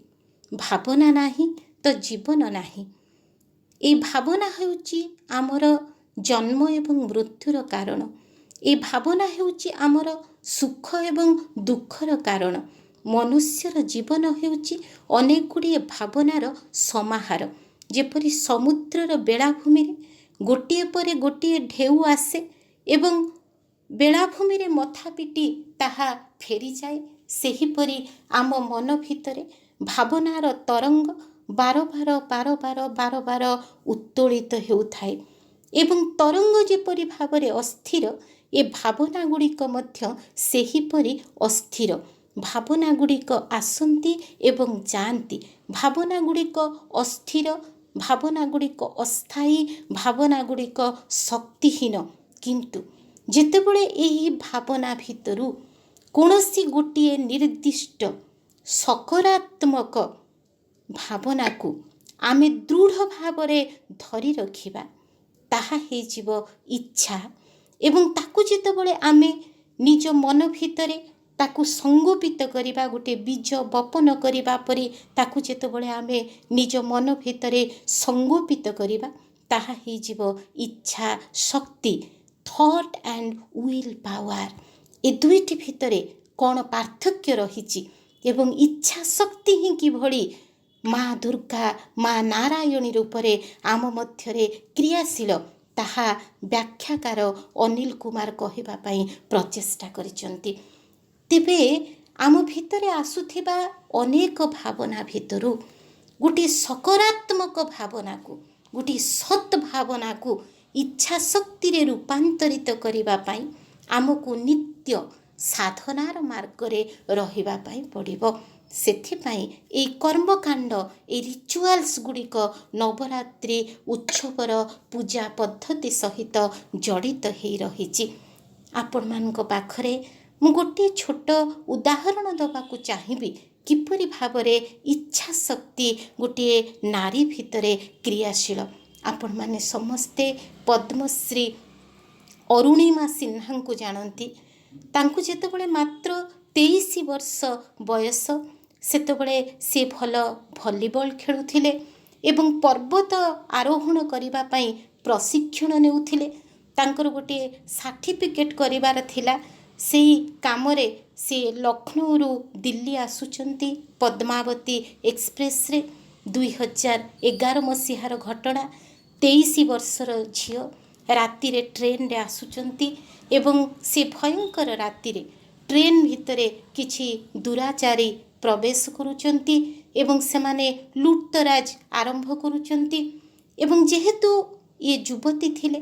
ଭାବନା ନାହିଁ ତ ଜୀବନ ନାହିଁ। এই ଭାବନା ହେଉଛି ଆମର ଜନ୍ମ ଏବଂ ମୃତ୍ୟୁର କାରଣ। এই ଭାବନା ହେଉଛି ଆମର ସୁଖ ଏବଂ ଦୁଃଖର କାରଣ। ମନୁଷ୍ୟର ଜୀବନ ହେଉଛି ଅନେକ ଗୁଡ଼ିଏ ଭାବନାର ସମାହାର। ଯେପରି ସମୁଦ୍ରର ବେଳାଭୂମିରେ ଗୋଟିଏ ପରେ ଗୋଟିଏ ଢେଉ ଆସେ ଏବଂ ବେଳାଭୂମିରେ ମଥା ପିଟି ତାହା ଫେରିଯାଏ, ସେହିପରି ଆମ ମନ ଭିତରେ ଭାବନାର ତରଙ୍ଗ ବାର ଉତ୍ତୋଳିତ ହେଉଥାଏ। ଏବଂ ତରଙ୍ଗ ଯେପରି ଭାବରେ ଅସ୍ଥିର, ଏ ଭାବନା ଗୁଡ଼ିକ ମଧ୍ୟ ସେହିପରି ଅସ୍ଥିର। ଭାବନା ଗୁଡ଼ିକ ଆସନ୍ତି ଏବଂ ଯାଆନ୍ତି। ଭାବନା ଗୁଡ଼ିକ ଅସ୍ଥିର, ଭାବନା ଗୁଡ଼ିକ ଅସ୍ଥାୟୀ, ଭାବନା ଗୁଡ଼ିକ ଶକ୍ତିହୀନ। କିନ୍ତୁ ଯେତେବେଳେ ଏହି ଭାବନା ଭିତରୁ କୌଣସି ଗୋଟିଏ ନିର୍ଦ୍ଦିଷ୍ଟ ସକାରାତ୍ମକ ଭାବନାକୁ ଆମେ ଦୃଢ଼ ଭାବରେ ଧରି ରଖିବା, ତାହା ହେଇଯିବ ଇଚ୍ଛା। ଏବଂ ତାକୁ ଯେତେବେଳେ ଆମେ ନିଜ ମନ ଭିତରେ ତାକୁ ସଂଗୋପିତ କରିବା, ଗୋଟେ ବୀଜ ବପନ କରିବା ପରି ତାକୁ ଯେତେବେଳେ ଆମେ ନିଜ ମନ ଭିତରେ ସଂଗୋପିତ କରିବା, ତାହା ହେଇଯିବ ଇଚ୍ଛା ଶକ୍ତି, ଥଟ୍ ଆଣ୍ଡ ୱିଲ୍ ପାୱାର। ଏ ଦୁଇଟି ଭିତରେ କ'ଣ ପାର୍ଥକ୍ୟ ରହିଛି ଏବଂ ଇଚ୍ଛା ଶକ୍ତି ହିଁ କିଭଳି ମା ଦୁର୍ଗା, ମା ନାରାୟଣୀ ରୂପରେ ଆମ ମଧ୍ୟରେ କ୍ରିୟାଶୀଳ, ତାହା ବ୍ୟାଖ୍ୟାକାର ଅନିଲ କୁମାର କହିବା ପାଇଁ ପ୍ରଚେଷ୍ଟା କରିଛନ୍ତି। ତେବେ ଆମ ଭିତରେ ଆସୁଥିବା ଅନେକ ଭାବନା ଭିତରୁ ଗୋଟିଏ ସକାରାତ୍ମକ ଭାବନାକୁ, ଗୋଟିଏ ସତ୍ ଭାବନାକୁ ଇଚ୍ଛା ଶକ୍ତିରେ ରୂପାନ୍ତରିତ କରିବା ପାଇଁ ଆମକୁ ନିତ୍ୟ ସାଧନାର ମାର୍ଗରେ ରହିବା ପାଇଁ ପଡ଼ିବ। ସେଥିପାଇଁ ଏହି କର୍ମକାଣ୍ଡ, ଏହି ରିଚୁଆଲ୍ସ ଗୁଡ଼ିକ ନବରାତ୍ରି ଉତ୍ସବର ପୂଜା ପଦ୍ଧତି ସହିତ ଜଡ଼ିତ ହୋଇ ରହିଛି। ଆପଣମାନଙ୍କ ପାଖରେ ମୁଁ ଗୋଟିଏ ଛୋଟ ଉଦାହରଣ ଦେବାକୁ ଚାହିଁବି, କିପରି ଭାବରେ ଇଚ୍ଛା ଶକ୍ତି ଗୋଟିଏ ନାରୀ ଭିତରେ କ୍ରିୟାଶୀଳ। ଆପଣମାନେ ସମସ୍ତେ ପଦ୍ମଶ୍ରୀ ଅରୁଣିମା ସିହ୍ନାଙ୍କୁ ଜାଣନ୍ତି। ତାଙ୍କୁ ଯେତେବେଳେ ମାତ୍ର 23 ବର୍ଷ ବୟସ, ସେତେବେଳେ ସେ ଭଲ ଭଲିବଲ ଖେଳୁଥିଲେ ଏବଂ ପର୍ବତ ଆରୋହଣ କରିବା ପାଇଁ ପ୍ରଶିକ୍ଷଣ ନେଉଥିଲେ। ତାଙ୍କର ଗୋଟିଏ ସାର୍ଟିଫିକେଟ୍ କରିବାର ଥିଲା। ସେହି କାମରେ ସେ ଲକ୍ଷ୍ନୌରୁ ଦିଲ୍ଲୀ ଆସୁଛନ୍ତି ପଦ୍ମାବତୀ ଏକ୍ସପ୍ରେସରେ। 2011 ମସିହାର ଘଟଣା। 23 ବର୍ଷର ଝିଅ ରାତିରେ ଟ୍ରେନରେ ଆସୁଛନ୍ତି ଏବଂ ସେ ଭୟଙ୍କର ରାତିରେ ଟ୍ରେନ୍ ଭିତରେ କିଛି ଦୁରାଚାରୀ ପ୍ରବେଶ କରୁଛନ୍ତି ଏବଂ ସେମାନେ ଲୁଟ୍ତରାଜ ଆରମ୍ଭ କରୁଛନ୍ତି। ଏବଂ ଯେହେତୁ ଇଏ ଯୁବତୀ ଥିଲେ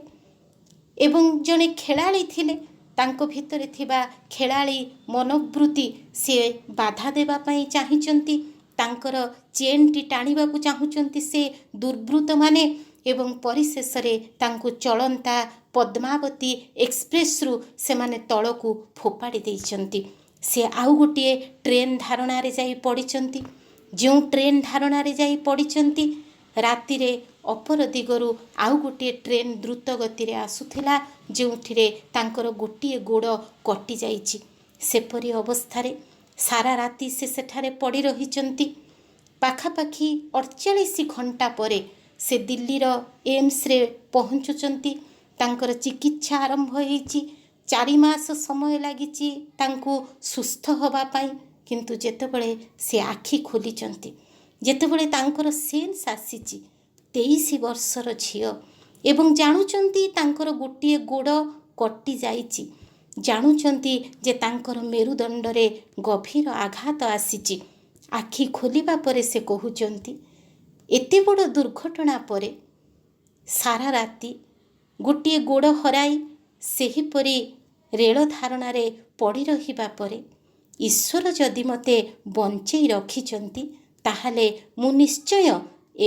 ଏବଂ ଜଣେ ଖେଳାଳି ଥିଲେ, ତାଙ୍କ ଭିତରେ ଥିବା ଖେଳାଳି ମନୋବୃତ୍ତି ସେ ବାଧା ଦେବା ପାଇଁ ଚାହିଁଛନ୍ତି। ତାଙ୍କର ଚେନ୍ଟି ଟାଣିବାକୁ ଚାହୁଁଛନ୍ତି ସେ ଦୁର୍ବୃତ୍ତମାନେ ଏବଂ ପରିଶେଷରେ ତାଙ୍କୁ ଚଳନ୍ତା ପଦ୍ମାବତୀ ଏକ୍ସପ୍ରେସରୁ ସେମାନେ ତଳକୁ ଫୋପାଡ଼ି ଦେଇଛନ୍ତି। ସେ ଆଉ ଗୋଟିଏ ଟ୍ରେନ୍ ଧାରଣାରେ ଯାଇ ପଡ଼ିଛନ୍ତି। ଯେଉଁ ଟ୍ରେନ୍ ଧାରଣାରେ ଯାଇ ପଡ଼ିଛନ୍ତି, ରାତିରେ ଅପର ଦିଗରୁ ଆଉ ଗୋଟିଏ ଟ୍ରେନ୍ ଦ୍ରୁତ ଗତିରେ ଆସୁଥିଲା, ଯେଉଁଥିରେ ତାଙ୍କର ଗୋଟିଏ ଗୋଡ଼ କଟିଯାଇଛି। ସେପରି ଅବସ୍ଥାରେ ସାରା ରାତି ସେ ସେଠାରେ ପଡ଼ି ରହିଛନ୍ତି। ପାଖାପାଖି 48 ଘଣ୍ଟା ପରେ ସେ ଦିଲ୍ଲୀର ଏମ୍ସରେ ପହଞ୍ଚୁଛନ୍ତି। ତାଙ୍କର ଚିକିତ୍ସା ଆରମ୍ଭ ହୋଇଛି। 4 ମାସ ସମୟ ଲାଗିଛି ତାଙ୍କୁ ସୁସ୍ଥ ହେବା ପାଇଁ। କିନ୍ତୁ ଯେତେବେଳେ ସେ ଆଖି ଖୋଲିଛନ୍ତି, ଯେତେବେଳେ ତାଙ୍କର ସେନ୍ସ ଆସିଛି, 23 ବର୍ଷର ଝିଅ ଏବଂ ଜାଣୁଛନ୍ତି ତାଙ୍କର ଗୋଟିଏ ଗୋଡ଼ କଟିଯାଇଛି, ଜାଣୁଛନ୍ତି ଯେ ତାଙ୍କର ମେରୁଦଣ୍ଡରେ ଗଭୀର ଆଘାତ ଆସିଛି। ଆଖି ଖୋଲିବା ପରେ ସେ କହୁଛନ୍ତି, ଏତେ ବଡ଼ ଦୁର୍ଘଟଣା ପରେ ସାରା ରାତି ଗୋଟିଏ ଗୋଡ଼ ହରାଇ ସେହିପରି ରେଳ ଧାରଣାରେ ପଡ଼ି ରହିବା ପରେ ଈଶ୍ୱର ଯଦି ମୋତେ ବଞ୍ଚେଇ ରଖିଛନ୍ତି, ତାହେଲେ ମୁଁ ନିଶ୍ଚୟ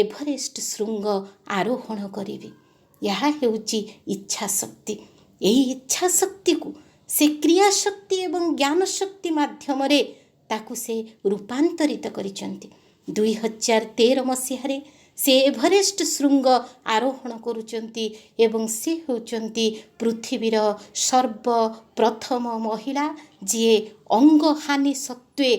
ଏଭରେଷ୍ଟ ଶୃଙ୍ଗ ଆରୋହଣ କରିବି। ଏହା ହେଉଛି ଇଚ୍ଛା ଶକ୍ତି। ଏହି ଇଚ୍ଛା ଶକ୍ତିକୁ ସେ କ୍ରିୟାଶକ୍ତି ଏବଂ ଜ୍ଞାନ ଶକ୍ତି ମାଧ୍ୟମରେ ତାକୁ ସେ ରୂପାନ୍ତରିତ କରିଛନ୍ତି। 2013 ମସିହାରେ ସେ ଏଭରେଷ୍ଟ ଶୃଙ୍ଗ ଆରୋହଣ କରୁଛନ୍ତି ଏବଂ ସେ ହେଉଛନ୍ତି ପୃଥିବୀର ସର୍ବପ୍ରଥମ ମହିଳା ଯିଏ ଅଙ୍ଗହାନି ସତ୍ତ୍ୱେ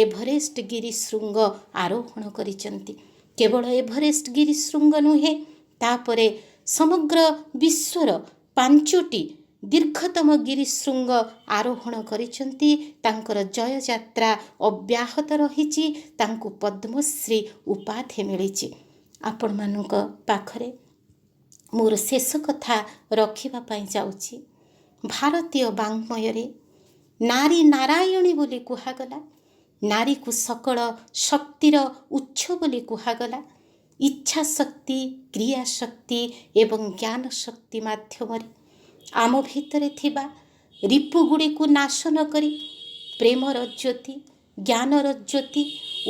ଏଭରେଷ୍ଟ ଗିରି ଶୃଙ୍ଗ ଆରୋହଣ କରିଛନ୍ତି। କେବଳ ଏଭରେଷ୍ଟ ଗିରି ଶୃଙ୍ଗ ନୁହେଁ, ତାପରେ ସମଗ୍ର ବିଶ୍ୱର 5ଟି ଦୀର୍ଘତମ ଗିରି ଶୃଙ୍ଗ ଆରୋହଣ କରିଛନ୍ତି। ତାଙ୍କର ଜୟଯାତ୍ରା ଅବ୍ୟାହତ ରହିଛି। ତାଙ୍କୁ ପଦ୍ମଶ୍ରୀ ଉପାଧି ମିଳିଛି। ଆପଣମାନଙ୍କ ପାଖରେ ମୋର ଶେଷ କଥା ରଖିବା ପାଇଁ ଯାଉଛି। ଭାରତୀୟ ବାଙ୍ଗ୍ମୟରେ ନାରୀ ନାରାୟଣୀ ବୋଲି କୁହାଗଲା। ନାରୀକୁ ସକଳ ଶକ୍ତିର ଉତ୍ସ ବୋଲି କୁହାଗଲା। ଇଚ୍ଛା ଶକ୍ତି, କ୍ରିୟା ଶକ୍ତି ଏବଂ ଜ୍ଞାନ ଶକ୍ତି ମାଧ୍ୟମରେ ଆମ ଭିତରେ ଥିବା ରିପୁଗୁଡ଼ିକୁ ନାଶ ନ କରି ପ୍ରେମର ଜ୍ୟୋତି, ଜ୍ଞାନର ଜ୍ୟୋତି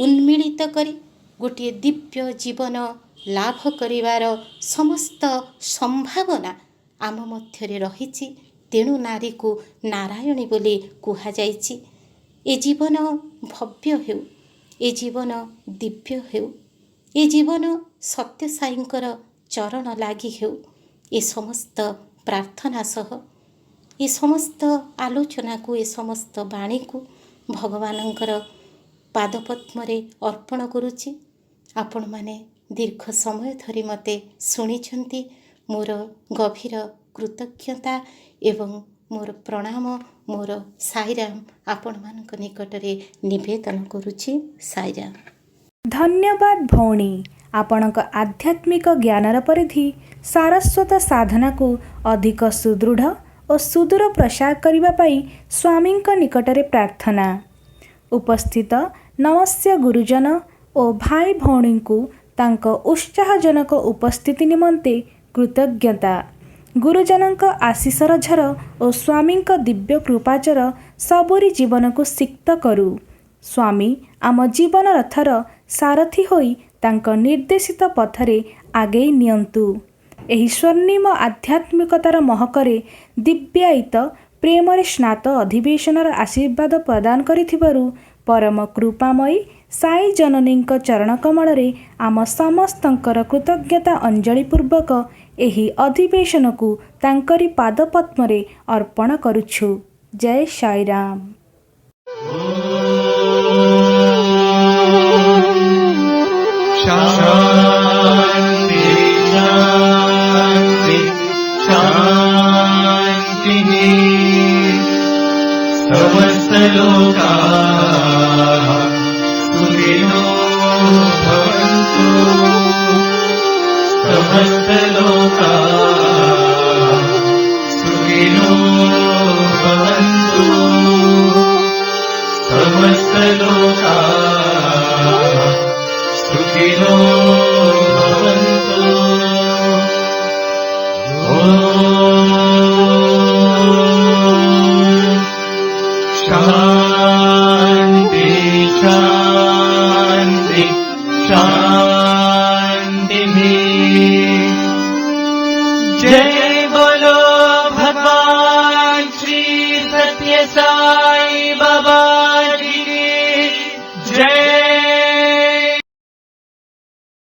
ଉନ୍ମିଳିତ କରି ଗୋଟିଏ ଦିବ୍ୟ ଜୀବନ ଲାଭ କରିବାର ସମସ୍ତ ସମ୍ଭାବନା ଆମ ମଧ୍ୟରେ ରହିଛି। ତେଣୁ ନାରୀକୁ ନାରାୟଣୀ ବୋଲି କୁହାଯାଇଛି। ଏ ଜୀବନ ଭବ୍ୟ ହେଉ, ଏ ଜୀବନ ଦିବ୍ୟ ହେଉ, ଏ ଜୀବନ ସତ୍ୟସାଇଙ୍କର ଚରଣ ଲାଗି ହେଉ। ए समस्त प्रार्थना सह ए समस्त आलोचना को ए समस्त वाणी को भगवानंकर पादपद्मरे अर्पण करुछि। आपण माने दीर्घ समय धरी मते शुणिछंती। मोर गभीर कृतज्ञता एवं मोर प्रणाम मोर साईराम आपण मानक निकटरे निवेदन करुछि। साईराम। धन्यवाद भौणी। आपणक आध्यात्मिक ज्ञानर परिधि सारस्वत साधना को अधिक सुदृढ़ और सुदूर प्रसार करने पाई स्वामी निकटरे प्रार्थना। उपस्थित नमस्य गुरुजन और भाई भौणी को तांको उत्साहजनक उपस्थिति निमंते कृतज्ञता। गुरुजनक आशीषर झर और स्वामी दिव्य कृपाचर सबरी जीवन को सिक्त करू। स्वामी आम जीवन रथर सारथी होई तांको निर्देशित पथरे आगे नियंतु। एही स्वर्णिम आध्यात्मिकतार महकरे दिव्यायित प्रेमरे स्नात अधिवेशनर आशीर्वाद प्रदान करिथिबारु परम कृपामयी साई जननींक चरण कमलरे आम समस्तंकर कृतज्ञता अंजलि पूर्वक एही अधिवेशन को तांकरी पादपद्मरे अर्पण करुछु। जय साईराम। शान्ति शान्ति शान्तिः। समस्तलोकाः सुखिनो भवन्तु। समस्तलोकाः सुखिनो भवन्तु। समस्तलोकाः सुखिनो भवन्तु। ॐ शान्ति शान्ति शान्तिः। जय बोलो भगवान श्री सत्य साई